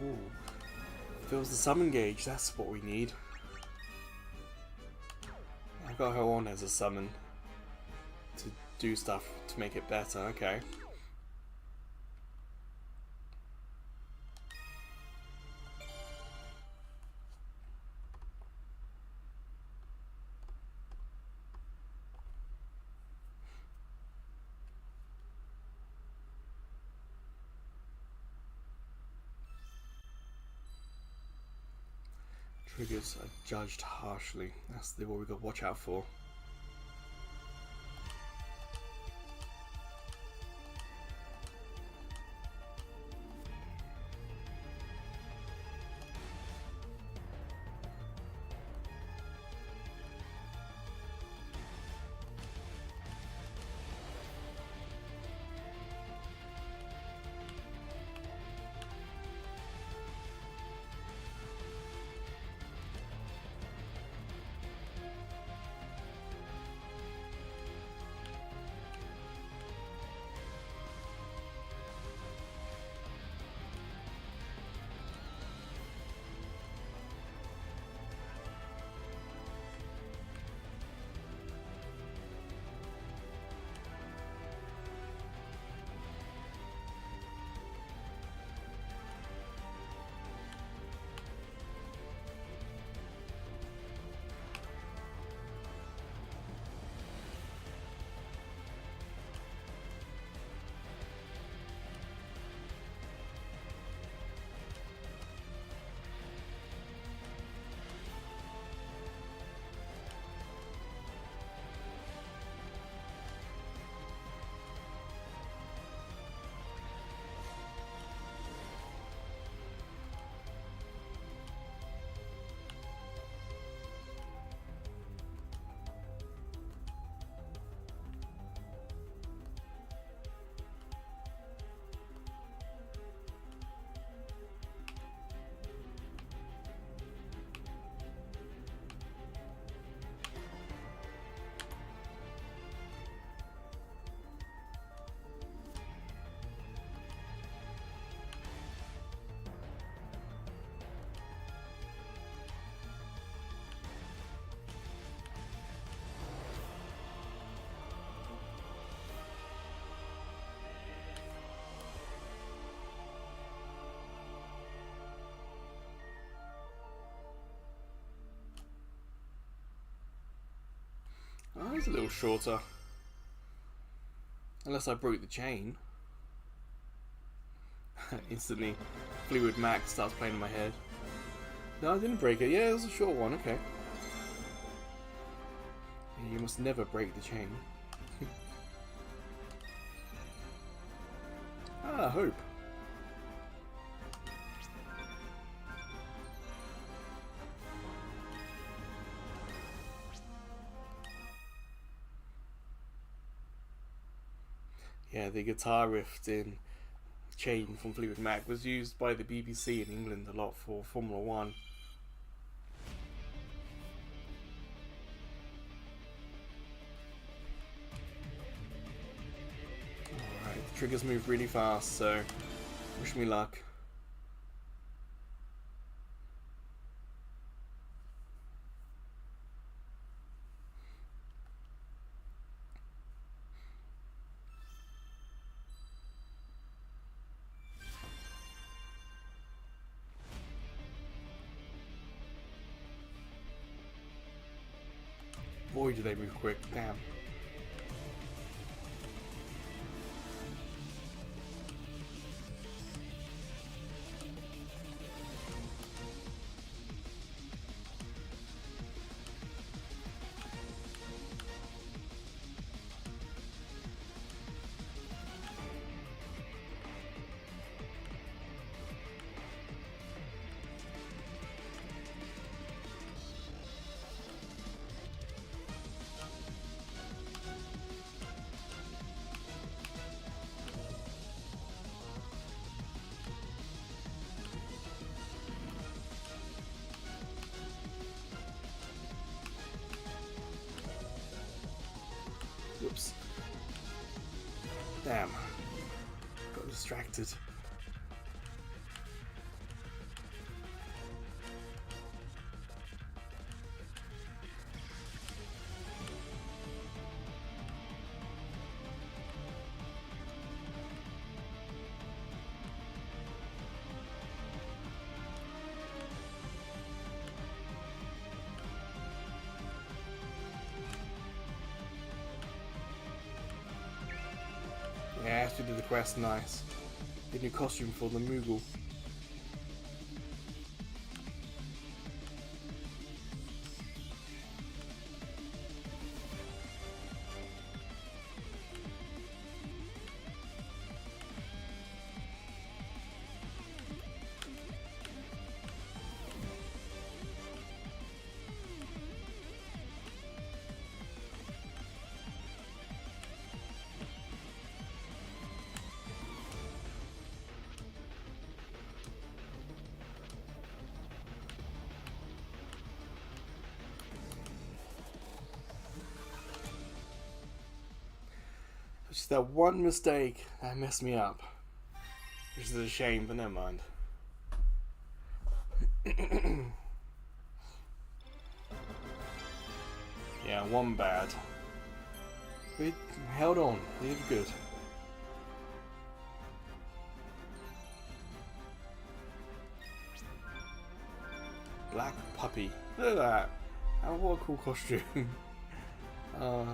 Ooh. Fills the summon gauge, that's what we need. I've got her on as a summon to do stuff to make it better, okay. Triggers are judged harshly. That's what we've got to watch out for. It's a little shorter. Unless I broke the chain. Instantly, Fleetwood Mac starts playing in my head. No, I didn't break it. Yeah, it was a short one. Okay. You must never break the chain. Ah, hope. Yeah, the guitar riff in Chain from Fleetwood Mac was used by the BBC in England a lot for Formula 1. Alright, the triggers move really fast, so wish me luck. Boy, do they move quick. Damn. Whoops. Damn. Got distracted. Yeah, after you did the quest, nice. Get new costume for the Moogle. Just that one mistake that messed me up. Which is a shame, but never mind. Yeah, one bad. We held on. We did good. Black puppy. Look at that. Oh, what a cool costume. Oh,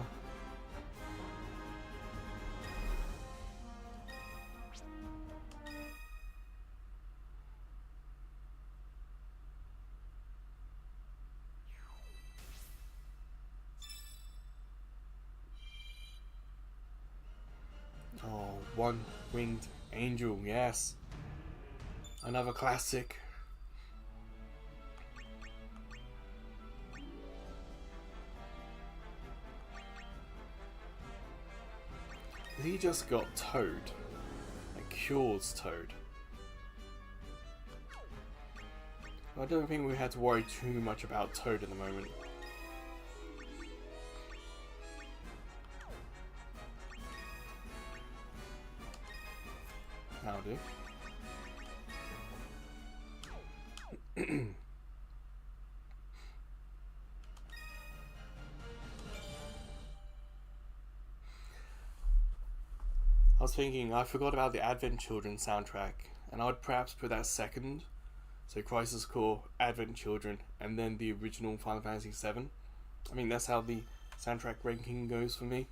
one-winged angel, yes. Another classic. He just got Toad. Like, cures Toad. I don't think we had to worry too much about Toad at the moment. That'll do. I was thinking, I forgot about the Advent Children soundtrack, and I would perhaps put that second. So Crisis Core, Advent Children, and then the original Final Fantasy VII. I mean, that's how the soundtrack ranking goes for me.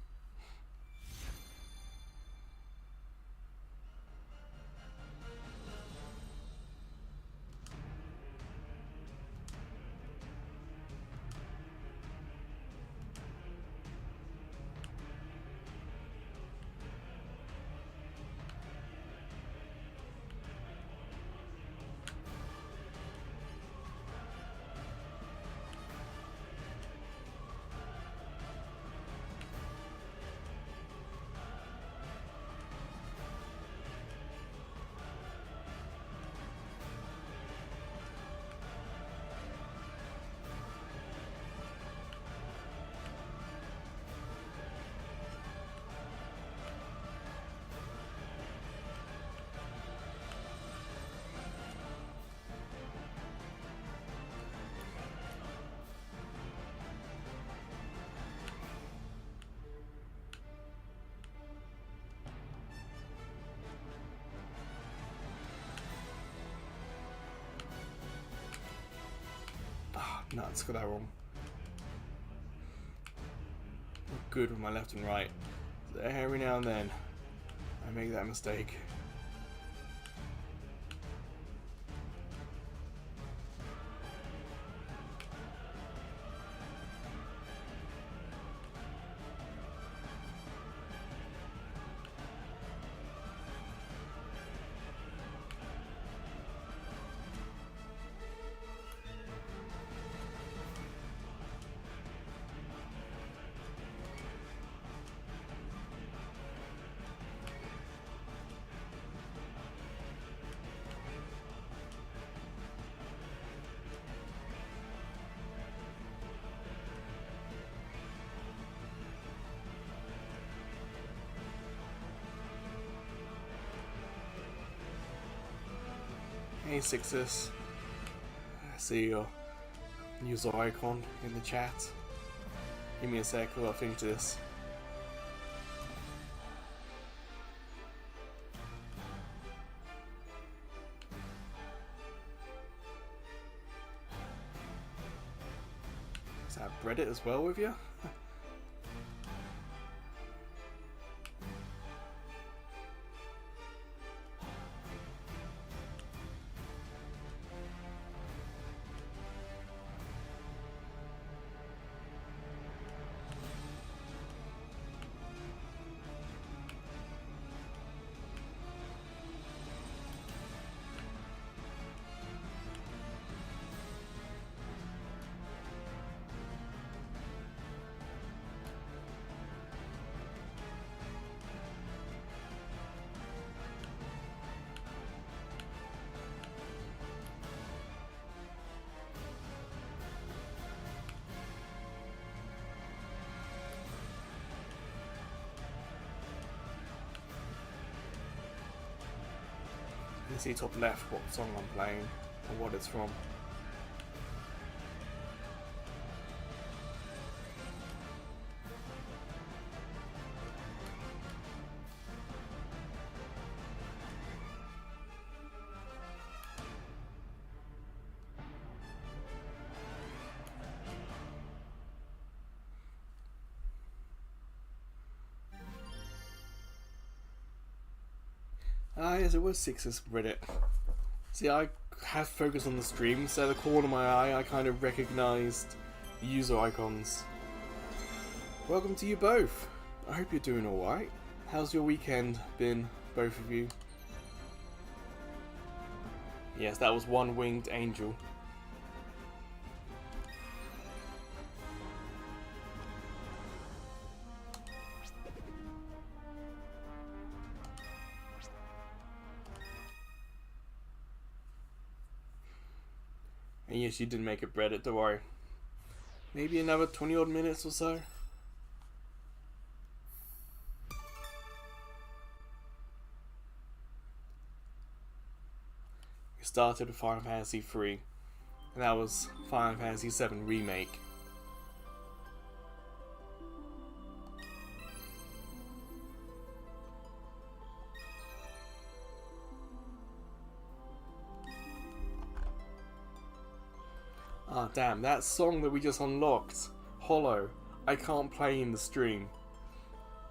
Nuts, got that wrong. I'm good with my left and right. So every now and then, I make that mistake. Hey Sixes, I see your user icon in the chat. Give me a sec while I finish this. Is that Reddit as well with you? You can see top left what song I'm playing and what it's from. Ah, yes, it was Sixes Reddit. See, I have focused on the stream, so the corner of my eye I kind of recognised the user icons. Welcome to you both. I hope you're doing alright. How's your weekend been, both of you? Yes, that was One Winged Angel. And yes, you did make it, Reddit, don't worry. Maybe another 20 odd minutes or so. We started with Final Fantasy 3, and that was Final Fantasy 7 Remake. Ah, damn, that song that we just unlocked, Hollow. I can't play in the stream.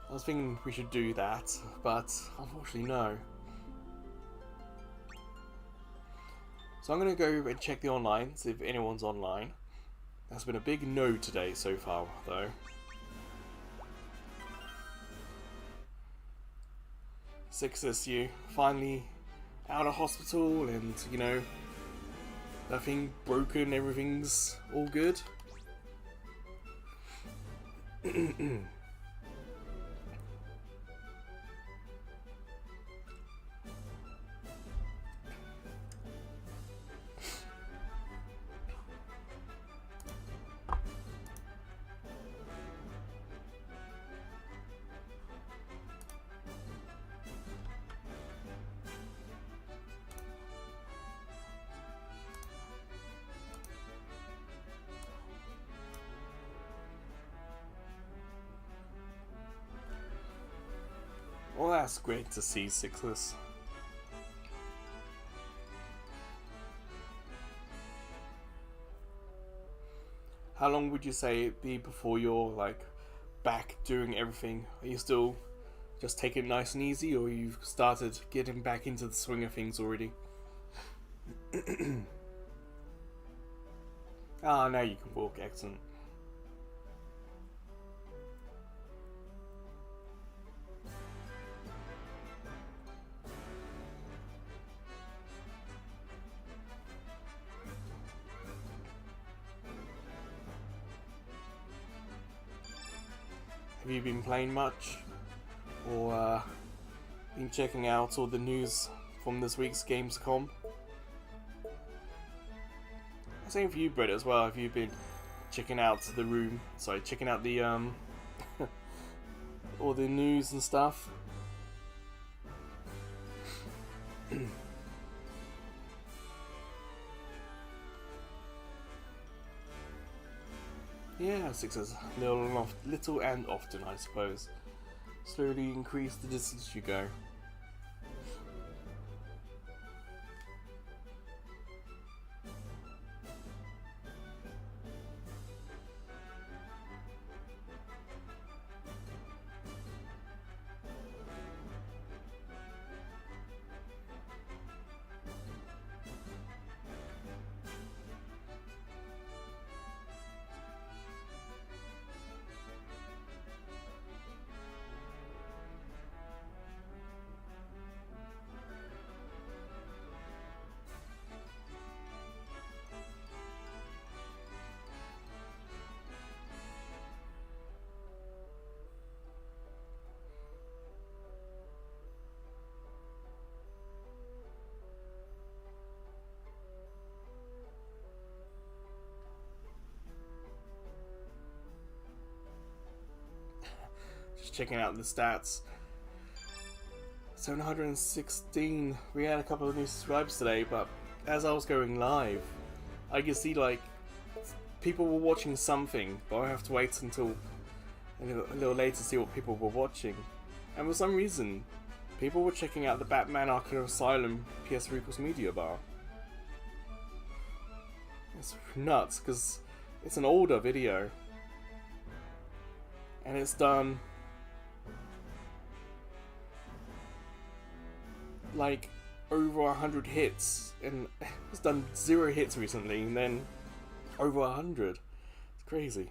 I was thinking we should do that, but unfortunately no. So I'm going to go and check the online, see if anyone's online. That's been a big no today so far, though. Success, you finally out of hospital, and you know, nothing broken, everything's all good. Well, that's great to see, Sixless. How long would you say it'd be before you're like back doing everything? Are you still just taking it nice and easy, or you've started getting back into the swing of things already? Ah, now you can walk. Excellent. Have you been playing much, or been checking out all the news from this week's Gamescom? Same for you, Brett, as well. Have you been checking out the room? Sorry, checking out the all the news and stuff? Yeah, Sixes. Little and often, I suppose. Slowly increase the distance you go. Checking out the stats. 716. We had a couple of new subscribers today, but as I was going live, I could see like people were watching something, but I have to wait until a little later to see what people were watching. And for some reason, people were checking out the Batman Arkham Asylum PS3 Plus Media Bar. It's nuts because it's an older video, and it's done like over 100 hits, and it's done 0 hits recently, and then over 100. It's crazy.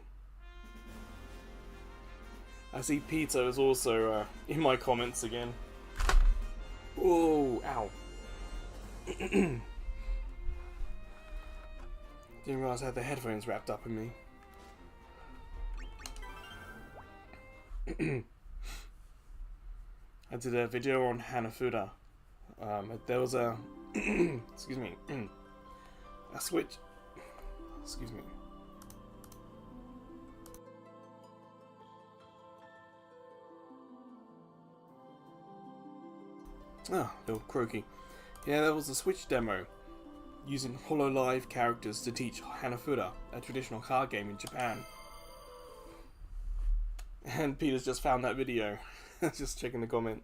I see Peter is also in my comments again. Oh, ow. Didn't realise I had the headphones wrapped up in me. I did a video on Hanafuda. There was a excuse me, a switch. Excuse me. Ah, little croaky. Yeah, there was a Switch demo using HoloLive characters to teach Hanafuda, a traditional card game in Japan. And Peter's just found that video. Just checking the comment.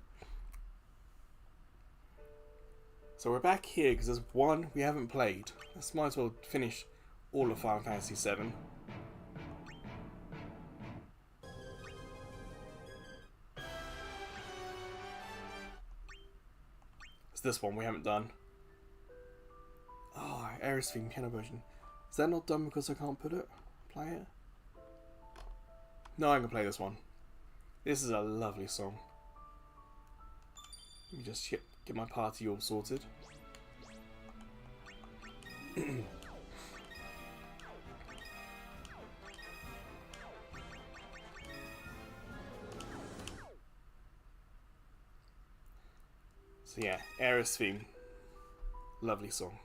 So we're back here because there's one we haven't played. Let's might as well finish all of Final Fantasy VII. this one we haven't done. Oh, Aerith theme piano version. Is that not done because I can't play it? No, I can play this one. This is a lovely song. Let me just get my party all sorted. So yeah, Aerith theme. Lovely song.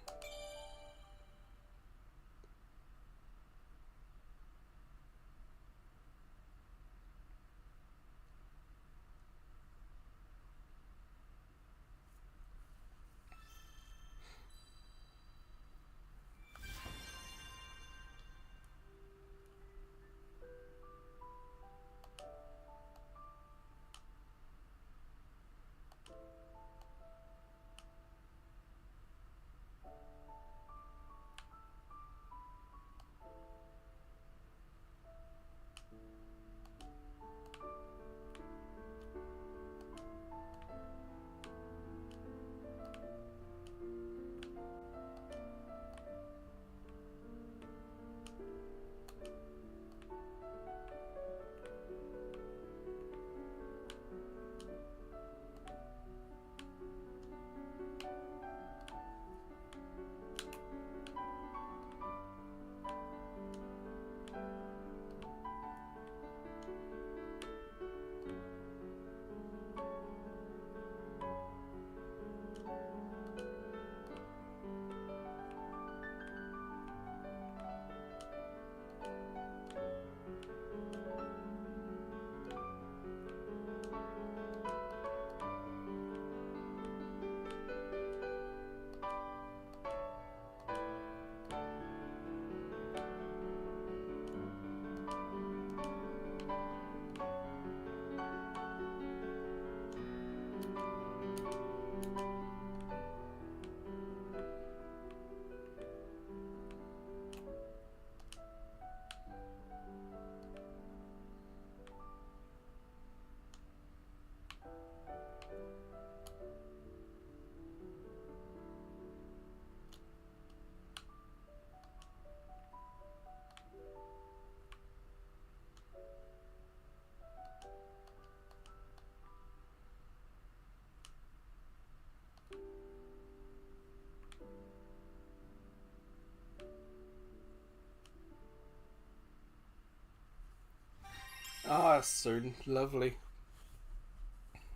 Ah, that's so lovely.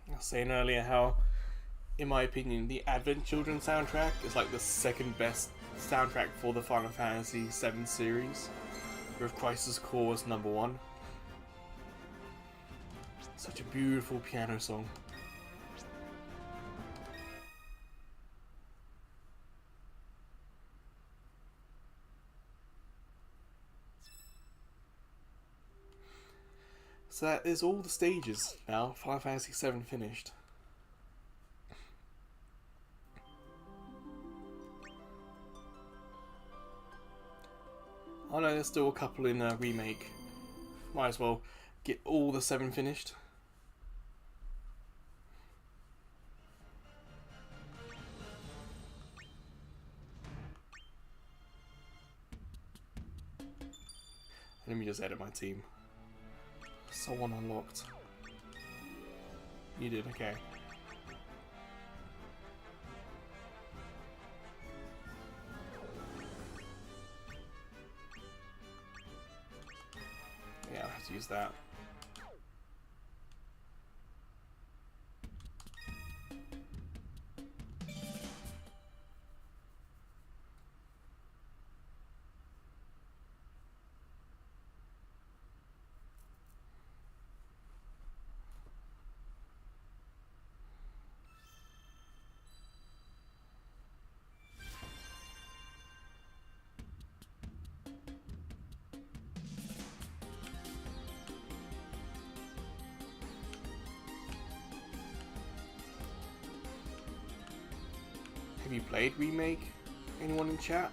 I was saying earlier how, in my opinion, the Advent Children soundtrack is like the second best soundtrack for the Final Fantasy VII series, with Crisis Core as number one. Such a beautiful piano song. So that is all the stages now. Final Fantasy VII finished. Oh no, there's still a couple in remake. Might as well get all the 7 finished. Let me just edit my team. Someone unlocked. You did, okay. Yeah, I have to use that. Have you played Remake? Anyone in chat?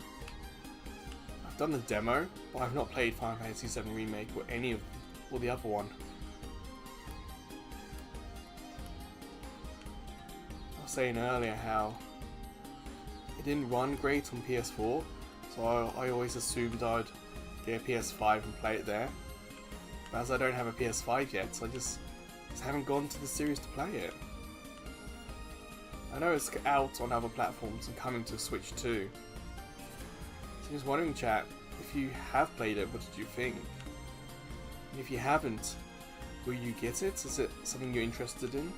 I've done the demo, but I've not played Final Fantasy VII Remake or any of or the other one. was saying earlier how it didn't run great on PS4, so I always assumed I'd get a PS5 and play it there. But as I don't have a PS5 yet, so I just haven't gone to the series to play it. I know it's out on other platforms and coming to Switch too. So I was wondering, chat, if you have played it, what did you think? And if you haven't, will you get it? Is it something you're interested in?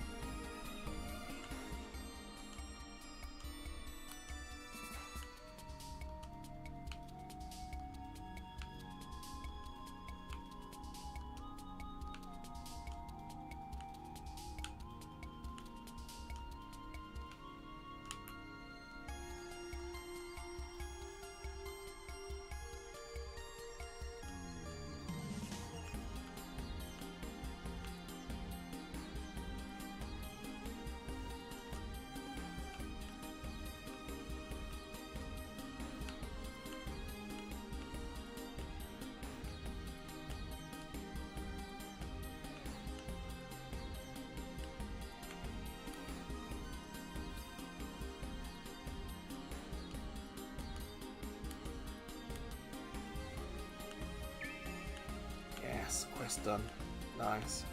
Yes, quest done. Nice.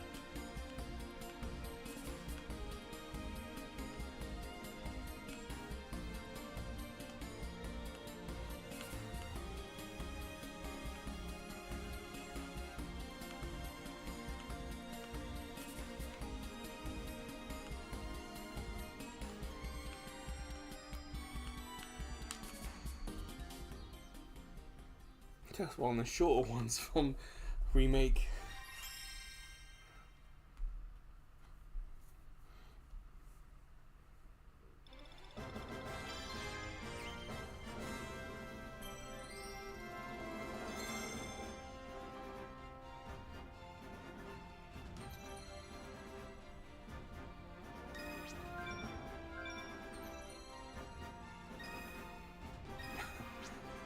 Just one of the shorter ones from Remake.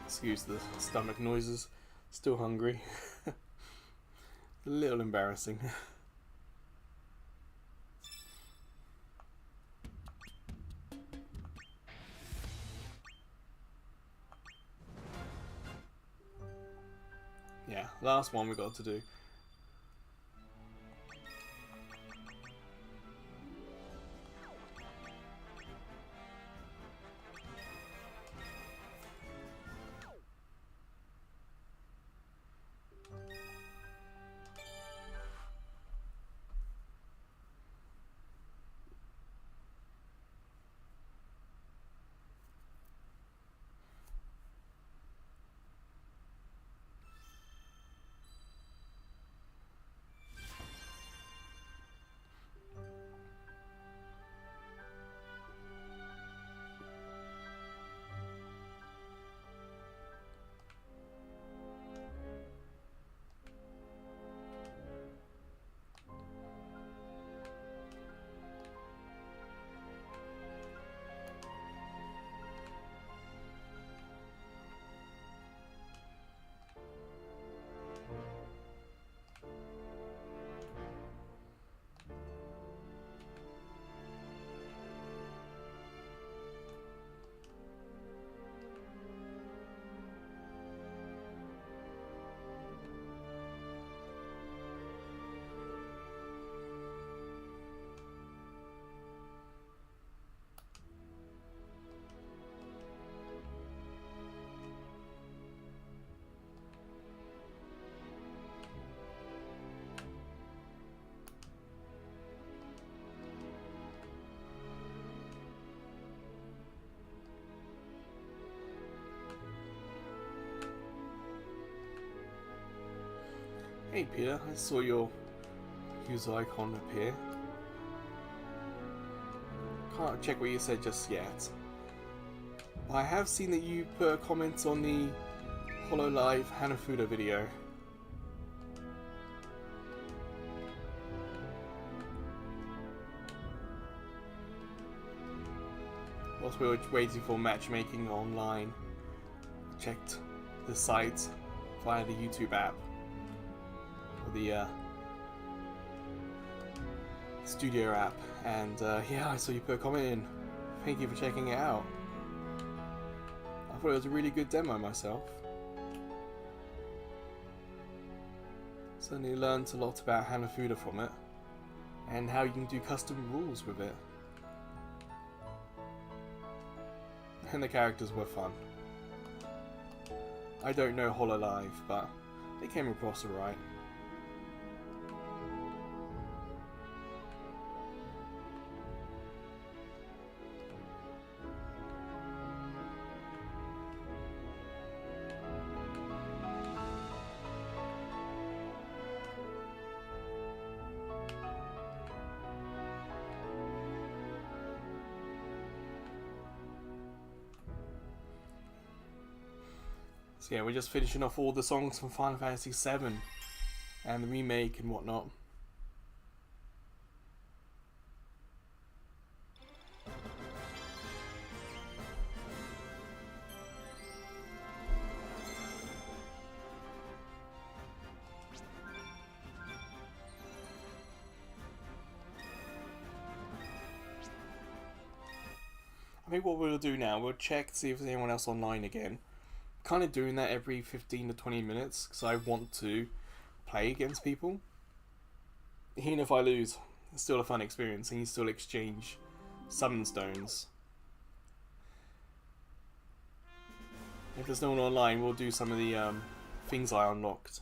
Excuse the stomach noises. Still hungry. A little embarrassing. Yeah, last one we got to do. Hey Peter, I saw your user icon appear. Can't check what you said just yet. But I have seen that you put a comment on the HoloLive Hanafuda video. Whilst we were waiting for matchmaking online, I checked the site via the YouTube app. Or the Studio app, and yeah, I saw you put a comment in. thank you for checking it out. I thought it was a really good demo myself. Certainly learned a lot about Hanafuda from it, and how you can do custom rules with it. And the characters were fun. I don't know HoloLive, but they came across alright. So yeah, we're just finishing off all the songs from Final Fantasy VII and the remake and whatnot. I think what we'll do now, we'll check to see if there's anyone else online again. Kind of doing that every 15 to 20 minutes because I want to play against people. Even if I lose, it's still a fun experience and you still exchange summon stones. If there's no one online, we'll do some of the things I unlocked.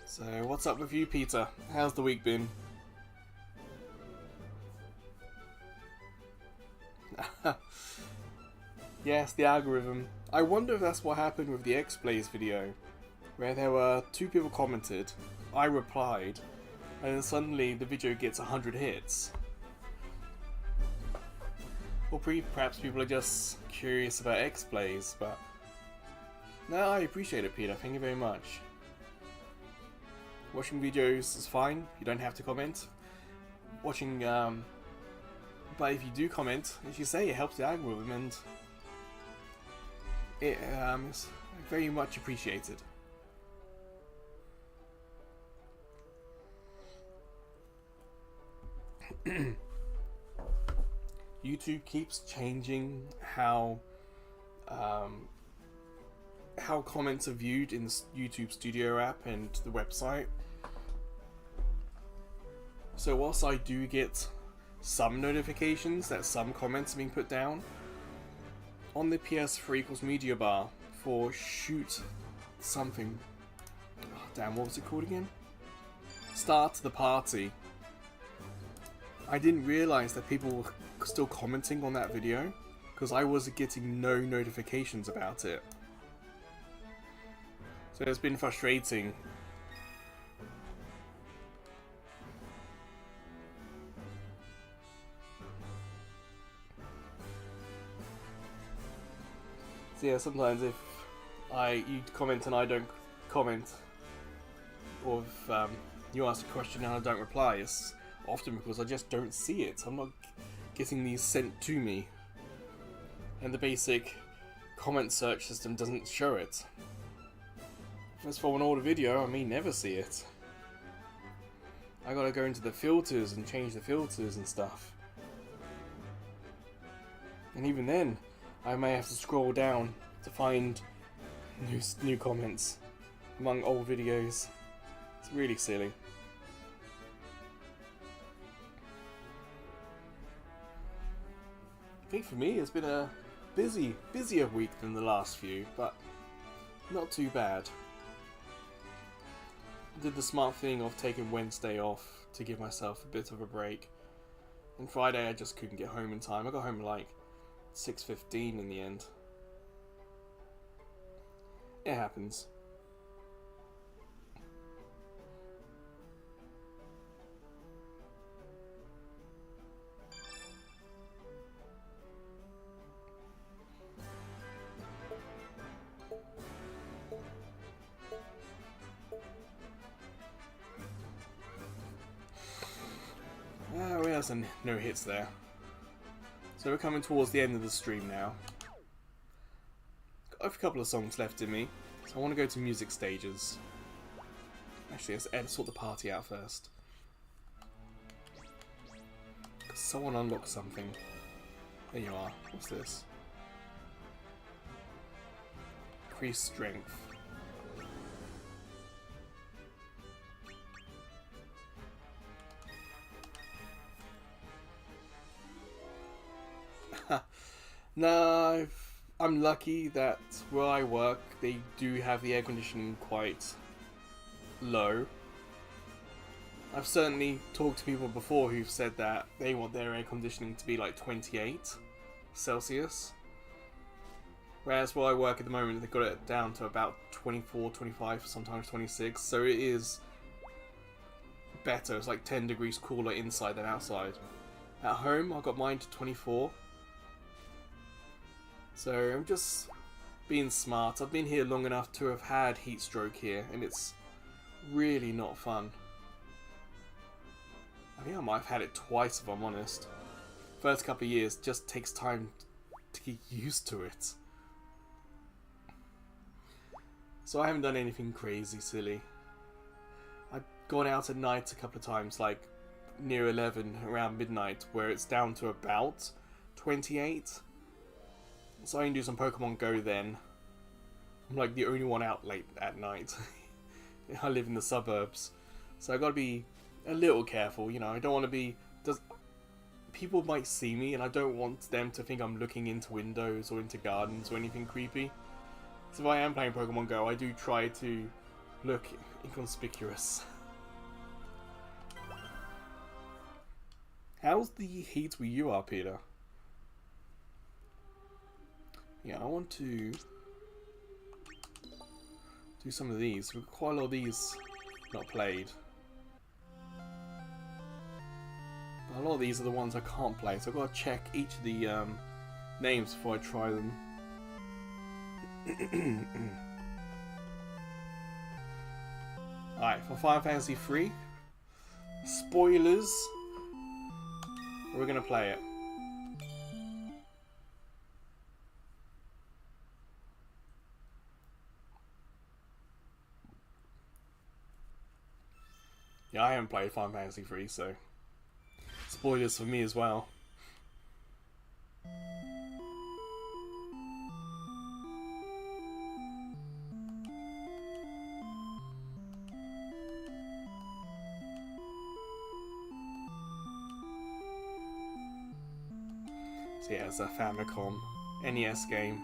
So, what's up with you, Peter? How's the week been? Yes, the algorithm. I wonder if that's what happened with the X-Blaze video, where there were 2 people commented, I replied, and then suddenly the video gets 100 hits. Or perhaps people are just curious about X-Blaze, but... No, I appreciate it, Peter. Thank you very much. Watching videos is fine, you don't have to comment. Watching, but if you do comment, as you say, it helps the algorithm and it is very much appreciated. YouTube keeps changing how comments are viewed in the YouTube Studio app and the website. So whilst I do get some notifications that some comments are being put down, on the PS3 equals media bar for shoot something, oh, damn, what was it called again? Start the party. I didn't realise that people were still commenting on that video because I was getting no notifications about it. So it's been frustrating. So yeah, sometimes if you comment and I don't comment, or if you ask a question and I don't reply, it's often because I just don't see it. I'm not getting these sent to me. And the basic comment search system doesn't show it. As for an older video, I may never see it. I gotta go into the filters and change the filters and stuff. And even then, I may have to scroll down to find new comments among old videos. It's really silly. I think for me, it's been a busier week than the last few, but not too bad. I did the smart thing of taking Wednesday off to give myself a bit of a break. And Friday I just couldn't get home in time. I got home at like 6:15 in the end. It happens. We have some no hits there. So we're coming towards the end of the stream now. Got a couple of songs left in me. So I want to go to music stages. Actually, let's sort the party out first. Someone unlocked something. There you are. What's this? Increased strength. No, I'm lucky that where I work, they do have the air conditioning quite low. I've certainly talked to people before who've said that they want their air conditioning to be like 28 Celsius. Whereas where I work at the moment, they've got it down to about 24, 25, sometimes 26. So it is better. It's like 10 degrees cooler inside than outside. At home, I got mine to 24. So I'm just being smart. I've been here long enough to have had heat stroke here, and it's really not fun. I think I might have had it twice if I'm honest. First couple of years just takes time to get used to it. So I haven't done anything crazy silly. I've gone out at night a couple of times, like near 11, around midnight, where it's down to about 28. So I can do some Pokemon Go then. I'm like the only one out late at night. I live in the suburbs. So I gotta be a little careful, you know. I don't want to be... People might see me and I don't want them to think I'm looking into windows or into gardens or anything creepy. So if I am playing Pokemon Go, I do try to look inconspicuous. How's the heat where you are, Peter? Yeah, I want to do some of these. We've got quite a lot of these not played. But a lot of these are the ones I can't play, so I've got to check each of the names before I try them. Alright, for Final Fantasy 3, spoilers, we're going to play it. Yeah, I haven't played Final Fantasy 3, so spoilers for me as well. So yeah, it's a Famicom NES game.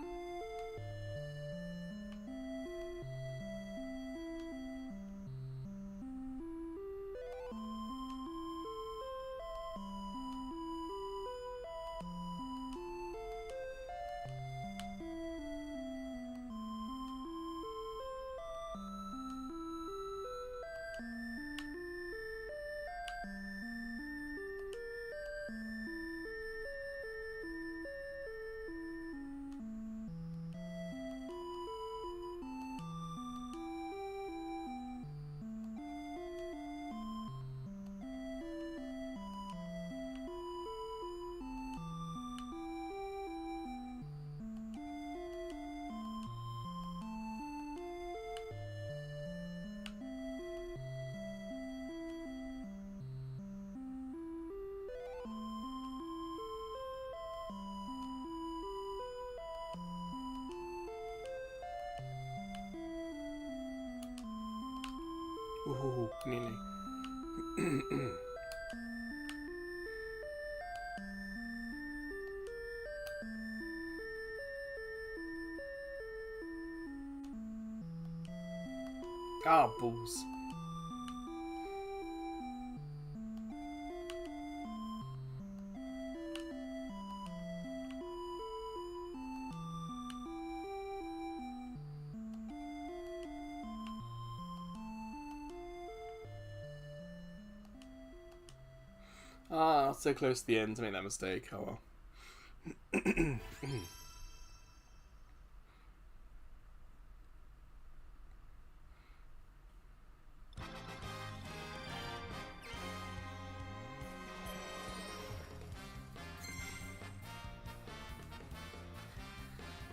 Ooh, nearly. Ah, balls. Ah, so close to the end to make that mistake. Oh well.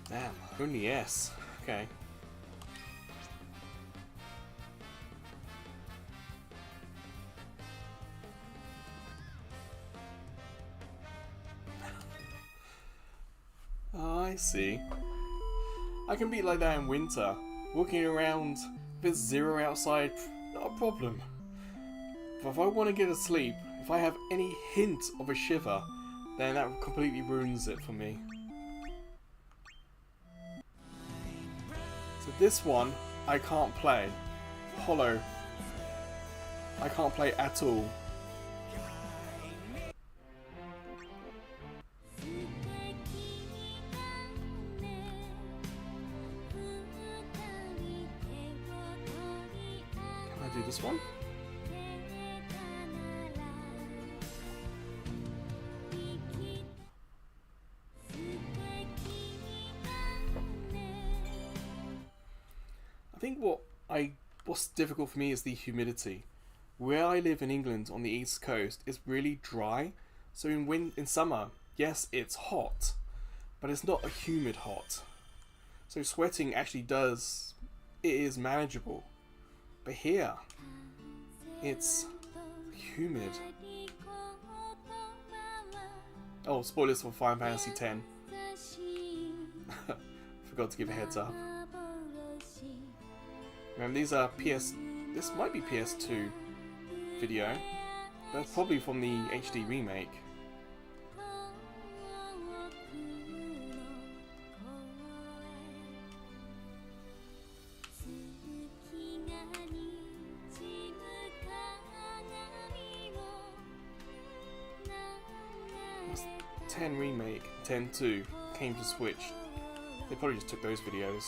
Damn, only yes. Okay. see. I can be like that in winter. Walking around, if it's 0 outside, not a problem. But if I want to get to sleep, if I have any hint of a shiver, then that completely ruins it for me. So this one, I can't play. Hollow. I can't play at all. Can I do this one? I think what's difficult for me is the humidity. Where I live in England on the east coast, it's really dry. So in summer, yes, it's hot, but it's not a humid hot. So sweating actually it is manageable. But here, it's humid. Oh, spoilers for Final Fantasy X. Forgot to give a heads up. Remember, these are this might be PS2 video. That's probably from the HD remake. What's 10 remake, 10.2 came to Switch. They probably just took those videos.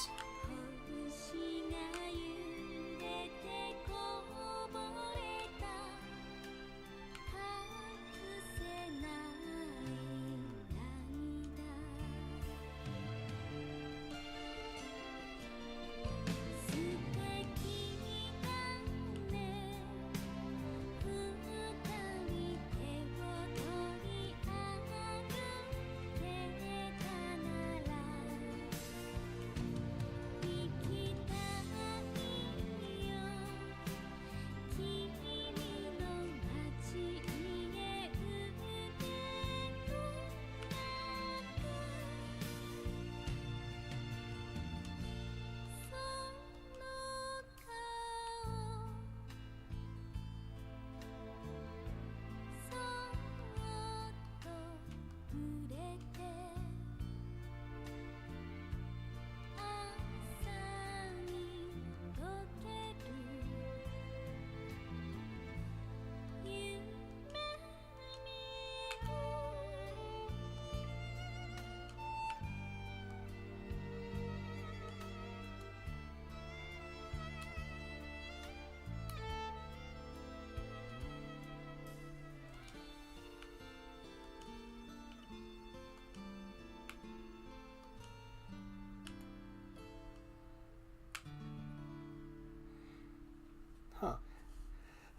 Huh.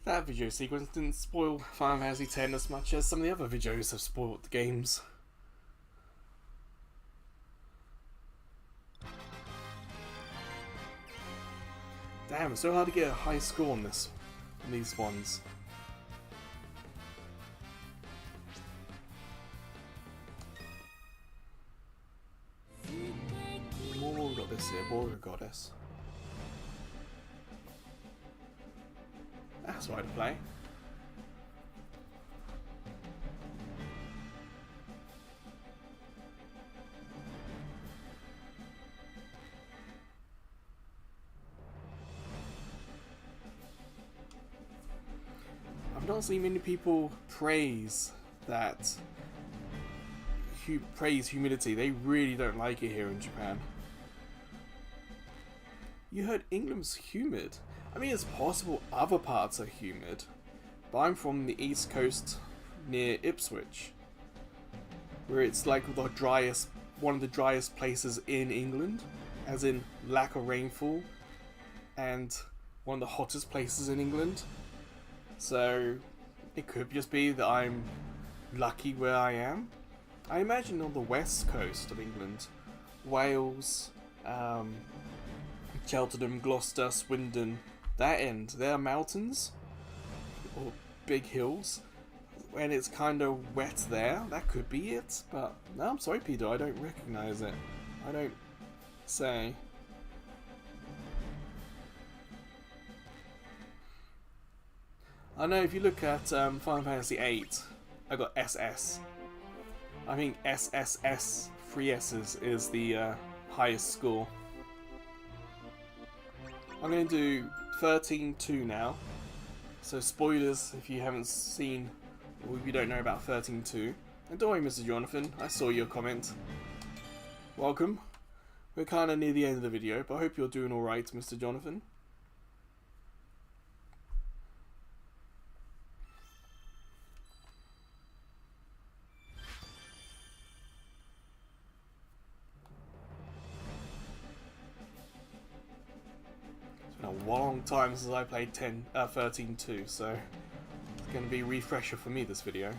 That video sequence didn't spoil Final Fantasy X as much as some of the other videos have spoiled the games. Damn, it's so hard to get a high score on these ones. More got this here, Warrior Goddess. That's right to play. I've not seen many people praise humidity. They really don't like it here in Japan. You heard England's humid. I mean, it's possible other parts are humid, but I'm from the east coast near Ipswich, where it's like one of the driest places in England, as in lack of rainfall, and one of the hottest places in England. So it could just be that I'm lucky where I am. I imagine on the west coast of England, Wales, Cheltenham, Gloucester, Swindon, that end, there are mountains or big hills, and it's kind of wet there. That could be it, but no, I'm sorry, Peter, I don't recognise it. I don't say. I know if you look at Final Fantasy VIII, I got SS. I think SSS, 3 S's, is the highest score. I'm going to do 13-2 now. So spoilers if you haven't seen or if you don't know about 13-2. And don't worry, Mr. Jonathan, I saw your comment. Welcome. We're kind of near the end of the video, but I hope you're doing alright, Mr. Jonathan. It's been a long time since I played 13-2, so it's going to be a refresher for me, this video.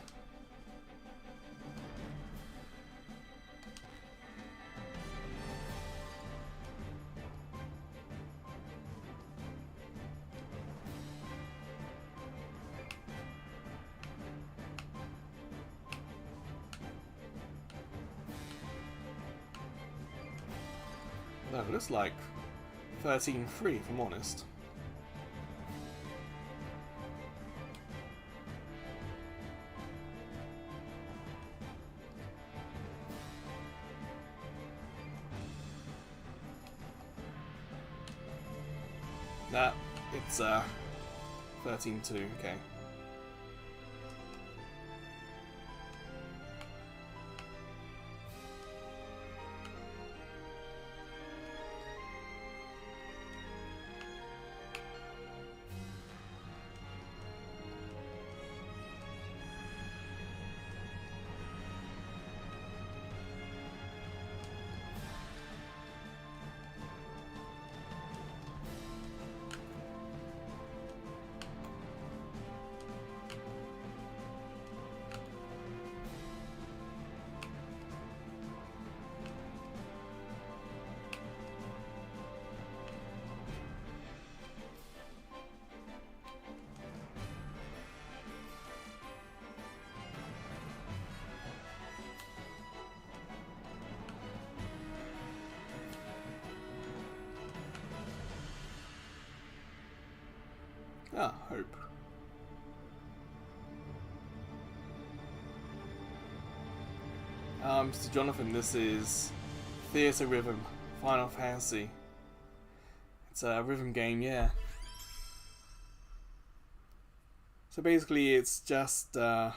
No, it looks like 13-3 if I'm honest. Nah, it's 13-2, okay. Ah, hope. Mr. Jonathan, this is Theatrhythm, Final Fantasy. It's a rhythm game, yeah. So basically it's just Final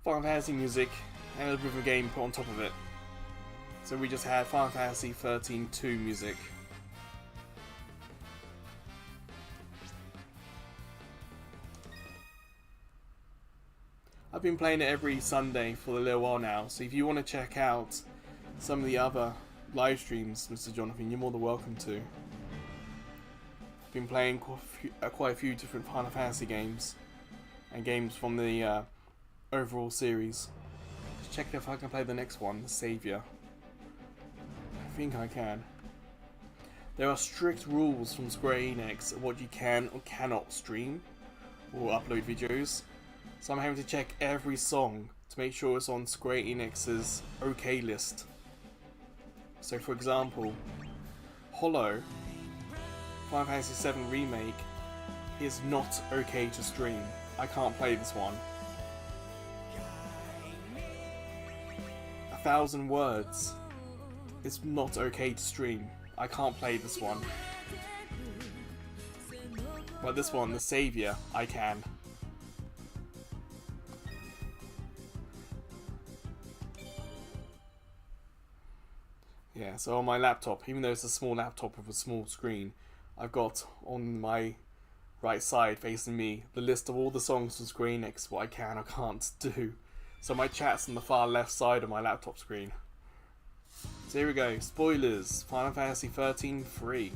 Fantasy music and a rhythm game put on top of it. So we just had Final Fantasy 13-2 music. I've been playing it every Sunday for a little while now, so if you want to check out some of the other live streams, Mr. Jonathan, you're more than welcome to. I've been playing quite a few different Final Fantasy games, and games from the overall series. Just check if I can play the next one, the Savior. I think I can. There are strict rules from Square Enix of what you can or cannot stream or upload videos. So I'm having to check every song to make sure it's on Square Enix's OK list. So for example, Hollow, Final Fantasy VII Remake, is not okay to stream. I can't play this one. 1,000 Words, it's not okay to stream. I can't play this one. But this one, the Savior, I can. Yeah, so on my laptop, even though it's a small laptop with a small screen, I've got on my right side facing me the list of all the songs from Square Enix, what I can or can't do. So my chat's on the far left side of my laptop screen. So here we go, spoilers, Final Fantasy 13-3.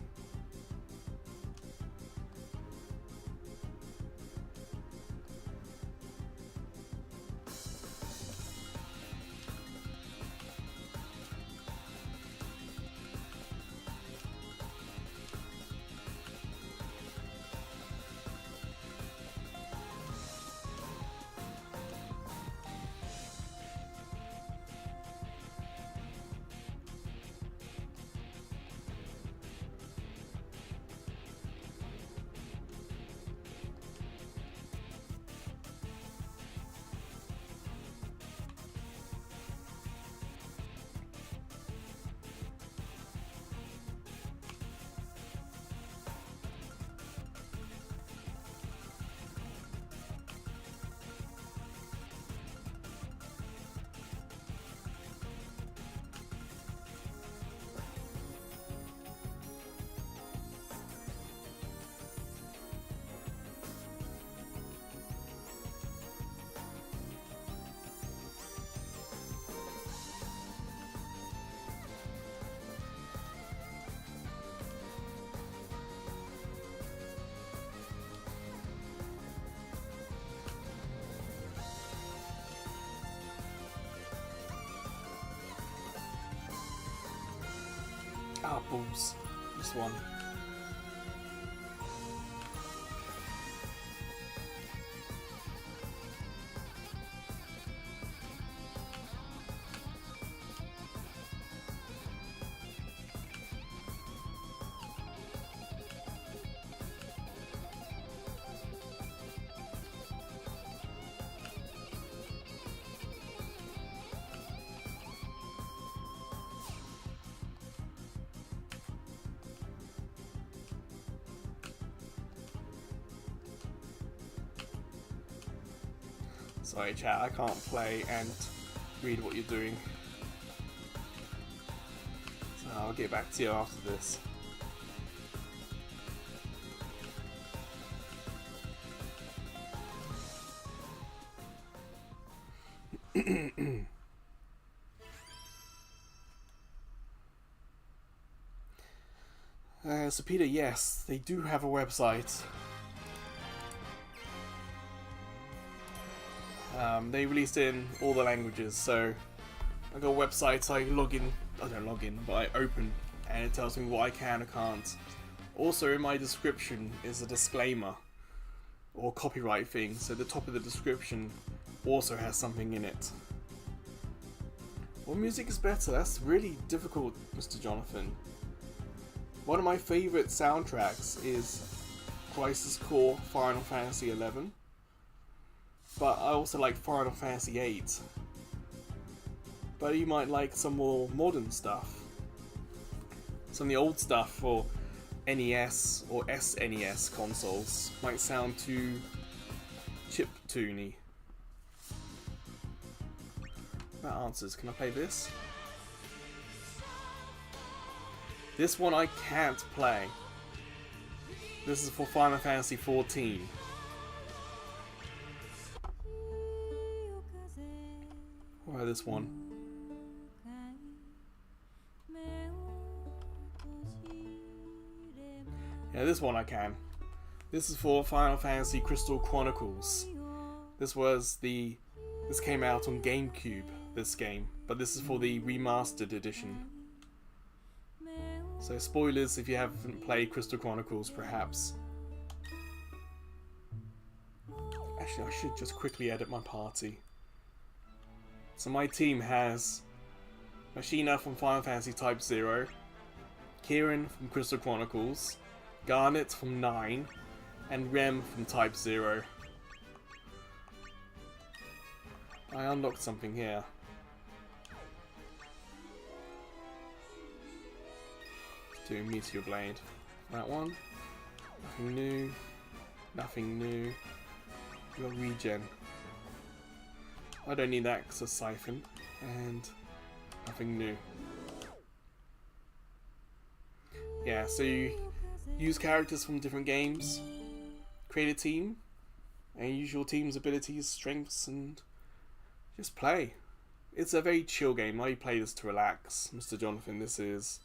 balls. This one. Sorry chat, I can't play and read what you're doing. So I'll get back to you after this. So Peter, yes, they do have a website. They released it in all the languages, so I got a website, I don't log in, but I open, and it tells me what I can and can't. Also in my description is a disclaimer, or copyright thing, so the top of the description also has something in it. What music is better? That's really difficult, Mr. Jonathan. One of my favourite soundtracks is Crisis Core Final Fantasy XI. But I also like Final Fantasy VIII. But you might like some more modern stuff. Some of the old stuff for NES or SNES consoles might sound too chiptune-y. That answers. Can I play this? This one I can't play. This is for Final Fantasy XIV. Or this one. Yeah, this one I can. This is for Final Fantasy Crystal Chronicles. This came out on GameCube, this game, but this is for the remastered edition. So spoilers if you haven't played Crystal Chronicles, perhaps. Actually, I should just quickly edit my party. So my team has Machina from Final Fantasy Type 0, Kieran from Crystal Chronicles, Garnet from 9, and Rem from Type 0. I unlocked something here. Do Meteor Blade. That one. Nothing new. Nothing new. We got Regen. I don't need that because of Siphon. And nothing new. Yeah, so you use characters from different games, create a team, and use your team's abilities, strengths, and just play. It's a very chill game. I play this to relax, Mr. Jonathan. This is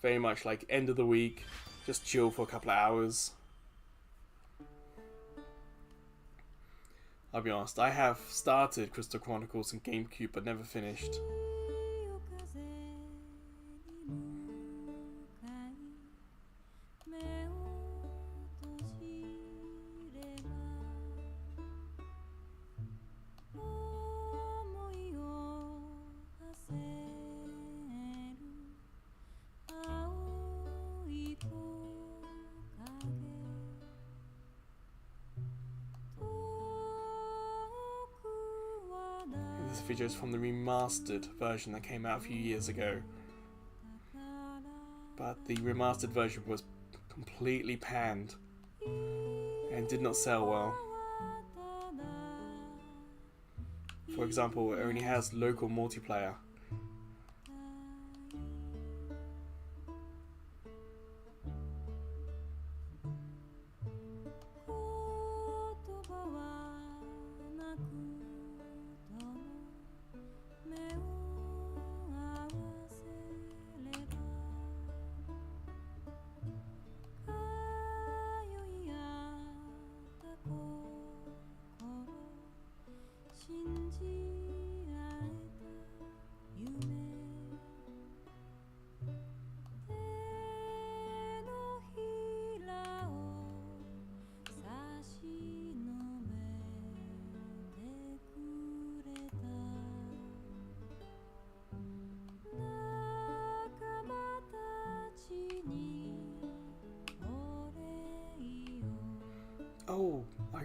very much like end of the week, just chill for a couple of hours. I'll be honest, I have started Crystal Chronicles on GameCube but never finished. This video is from the remastered version that came out a few years ago. But the remastered version was completely panned and did not sell well. For example, it only has local multiplayer.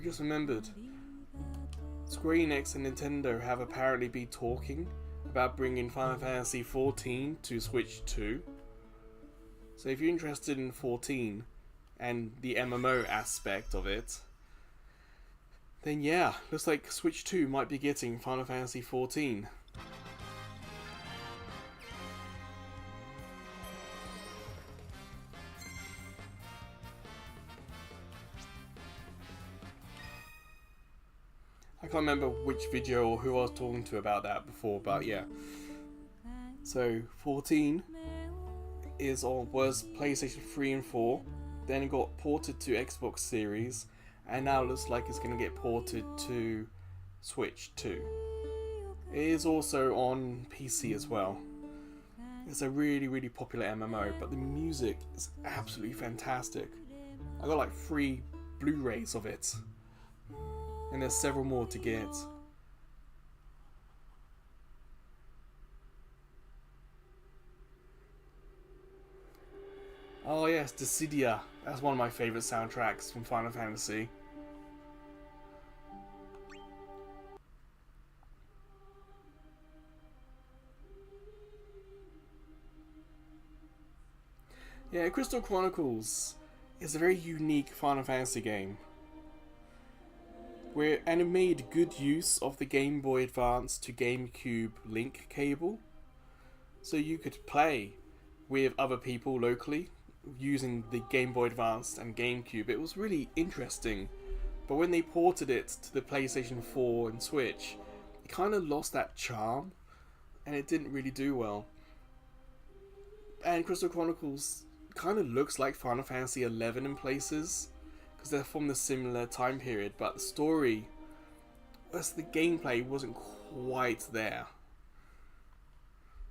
just remembered. Square Enix and Nintendo have apparently been talking about bringing Final Fantasy XIV to Switch 2. So if you're interested in 14 and the MMO aspect of it, then yeah, looks like Switch 2 might be getting Final Fantasy XIV. I can't remember which video or who I was talking to about that before, but yeah. So 14 was PlayStation 3 and 4, then it got ported to Xbox Series, and now it looks like it's going to get ported to Switch 2. It is also on PC as well. It's a really, really popular MMO, but the music is absolutely fantastic. I got like 3 Blu-rays of it, and there's several more to get. Oh yes, Dissidia. That's one of my favourite soundtracks from Final Fantasy. Yeah, Crystal Chronicles is a very unique Final Fantasy game, and it made good use of the Game Boy Advance to GameCube link cable, so you could play with other people locally using the Game Boy Advance and GameCube. It was really interesting, but when they ported it to the PlayStation 4 and Switch, it kind of lost that charm, and it didn't really do well. And Crystal Chronicles kind of looks like Final Fantasy XI in places, because they're from the similar time period, but the story, the gameplay wasn't quite there.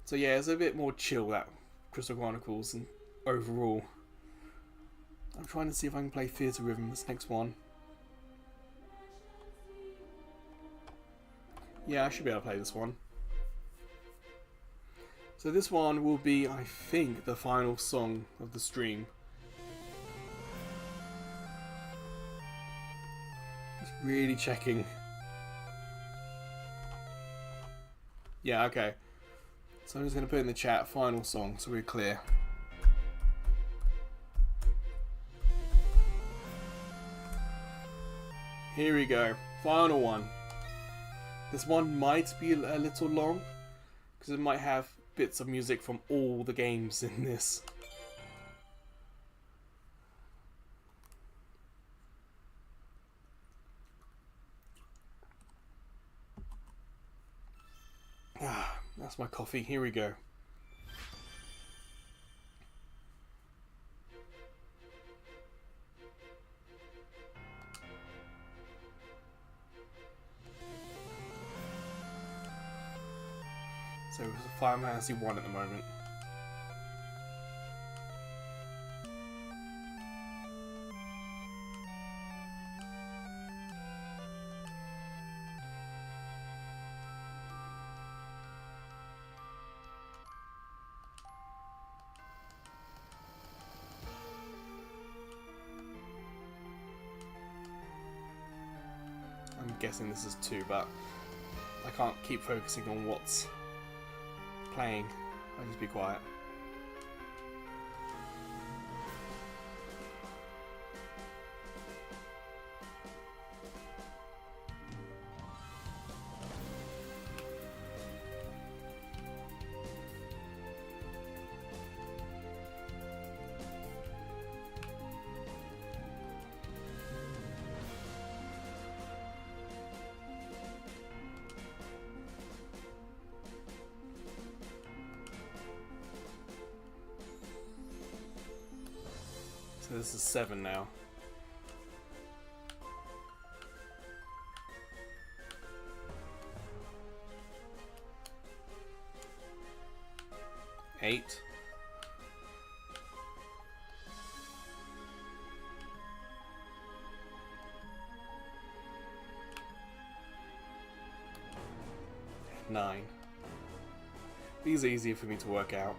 So yeah, it's a bit more chill, that Crystal Chronicles, and overall. I'm trying to see if I can play Theatrhythm, this next one. Yeah, I should be able to play this one. So this one will be, I think, the final song of the stream. Just really checking. Yeah, okay. So I'm just going to put in the chat final song so we're clear. Here we go, final one. This one might be a little long, because it might have bits of music from all the games in this. Ah, that's my coffee, here we go. So it's Final Fantasy 1 at the moment. I'm guessing this is 2, but I can't keep focusing on what's playing. I'll just be quiet. So this is 7 now. Eight. Nine. These are easier for me to work out.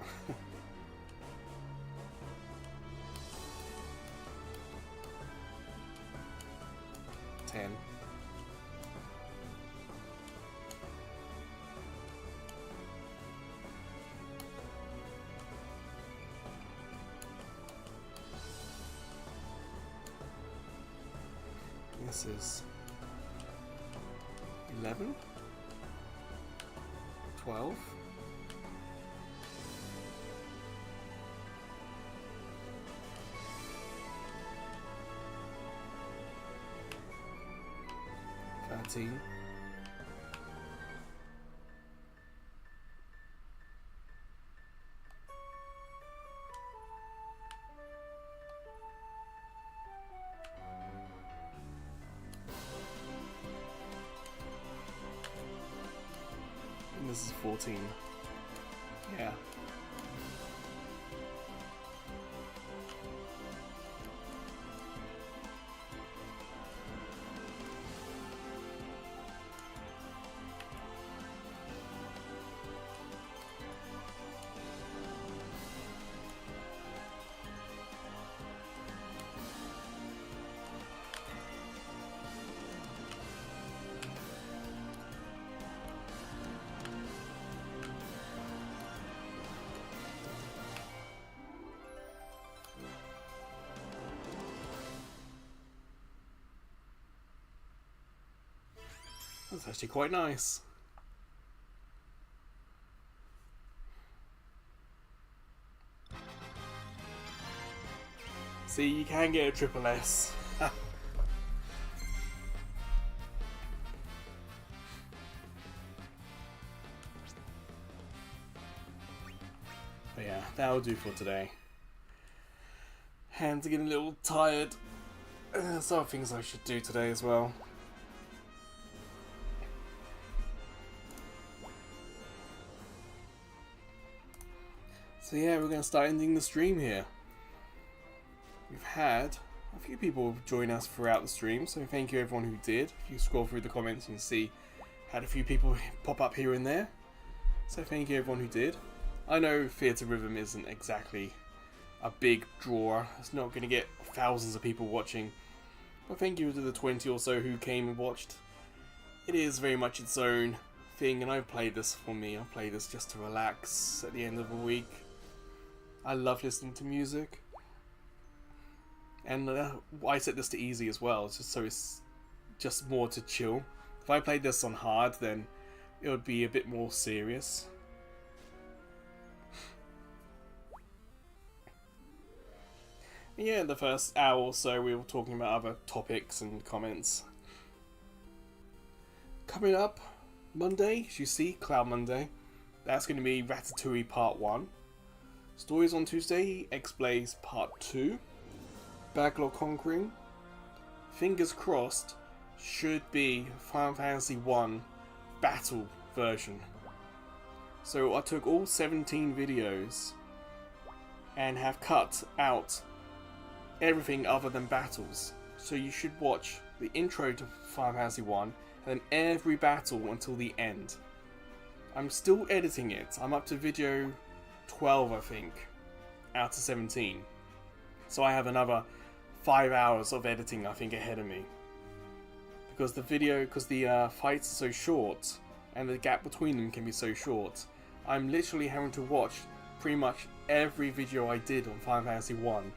10. 10. This is 11, 12, 13, 14. Yeah. That's actually quite nice. See, you can get a triple S. But yeah, that'll do for today. Hands are getting a little tired. There's other things I should do today as well. So yeah, we're going to start ending the stream here. We've had a few people join us throughout the stream, so thank you everyone who did. If you scroll through the comments, you can see had a few people pop up here and there. So thank you everyone who did. I know Theatrhythm isn't exactly a big drawer. It's not going to get thousands of people watching. But thank you to the 20 or so who came and watched. It is very much its own thing, and I've played this for me. I play this just to relax at the end of the week. I love listening to music. And I set this to easy as well, just so it's just more to chill. If I played this on hard, then it would be a bit more serious. Yeah, in the first hour or so we were talking about other topics and comments. Coming up Monday, as you see, Cloud Monday. That's going to be Ratatouille Part 1. Stories on Tuesday, X-Blaze Part 2. Backlog Conquering. Fingers crossed, should be Final Fantasy 1 Battle version. So I took all 17 videos and have cut out everything other than battles. So you should watch the intro to Final Fantasy 1 and then every battle until the end. I'm still editing it. I'm up to video 12, I think, out of 17. So I have another 5 hours of editing, I think, ahead of me. Because the fights are so short, and the gap between them can be so short, I'm literally having to watch pretty much every video I did on Final Fantasy 1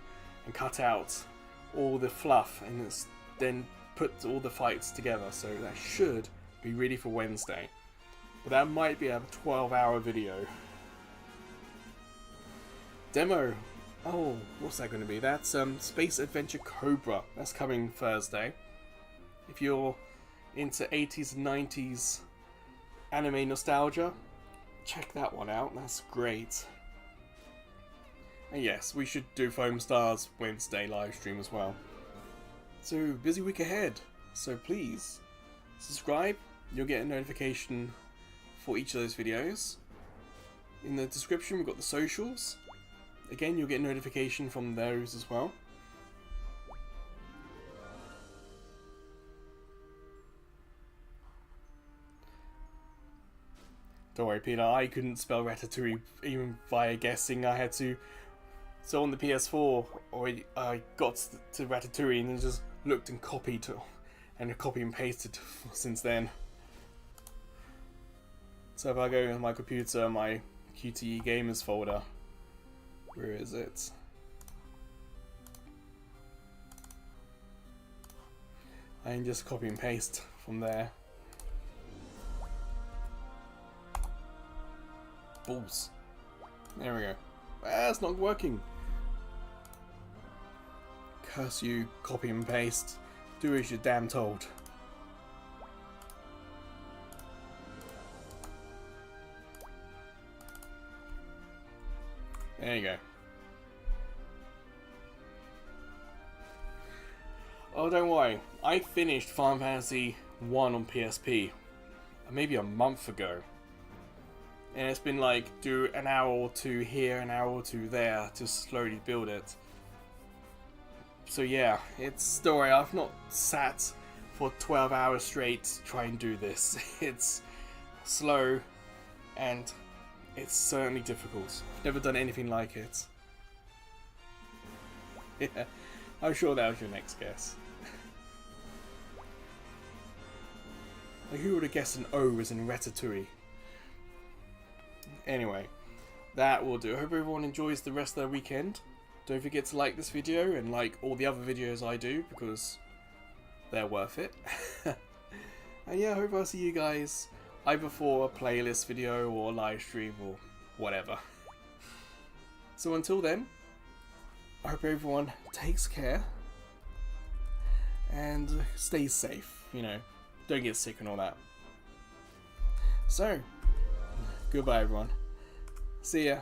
and cut out all the fluff and then put all the fights together. So that should be ready for Wednesday. But that might be a 12-hour video. Demo. Oh, what's that going to be? That's Space Adventure Cobra. That's coming Thursday. If you're into 80s and 90s anime nostalgia, check that one out. That's great. And yes, we should do Foam Stars Wednesday live stream as well. So, busy week ahead. So please, subscribe. You'll get a notification for each of those videos. In the description, we've got the socials. Again, you'll get notification from those as well. Don't worry, Peter, I couldn't spell Ratatouille even via guessing. I had to. So on the PS4, I got to Ratatouille and then just looked and copied and copy and pasted since then. So if I go to my computer, my QTE Gamers folder, where is it? I can just copy and paste from there. Balls. There we go. Ah, it's not working. Curse you, copy and paste. Do as you're damn told. There you go. Oh, don't worry. I finished Final Fantasy 1 on PSP maybe a month ago. And it's been like, do an hour or two here, an hour or two there to slowly build it. So yeah, it's story. I've not sat for 12 hours straight to try and do this. It's slow and it's certainly difficult. Never done anything like it. Yeah, I'm sure that was your next guess. Like, who would have guessed an O was in Ratatouille? Anyway, that will do. I hope everyone enjoys the rest of their weekend. Don't forget to like this video and like all the other videos I do because they're worth it. And yeah, I hope I'll see you guys either for a playlist video or live stream or whatever. So until then, I hope everyone takes care and stays safe, you know, don't get sick and all that. So, goodbye everyone. See ya.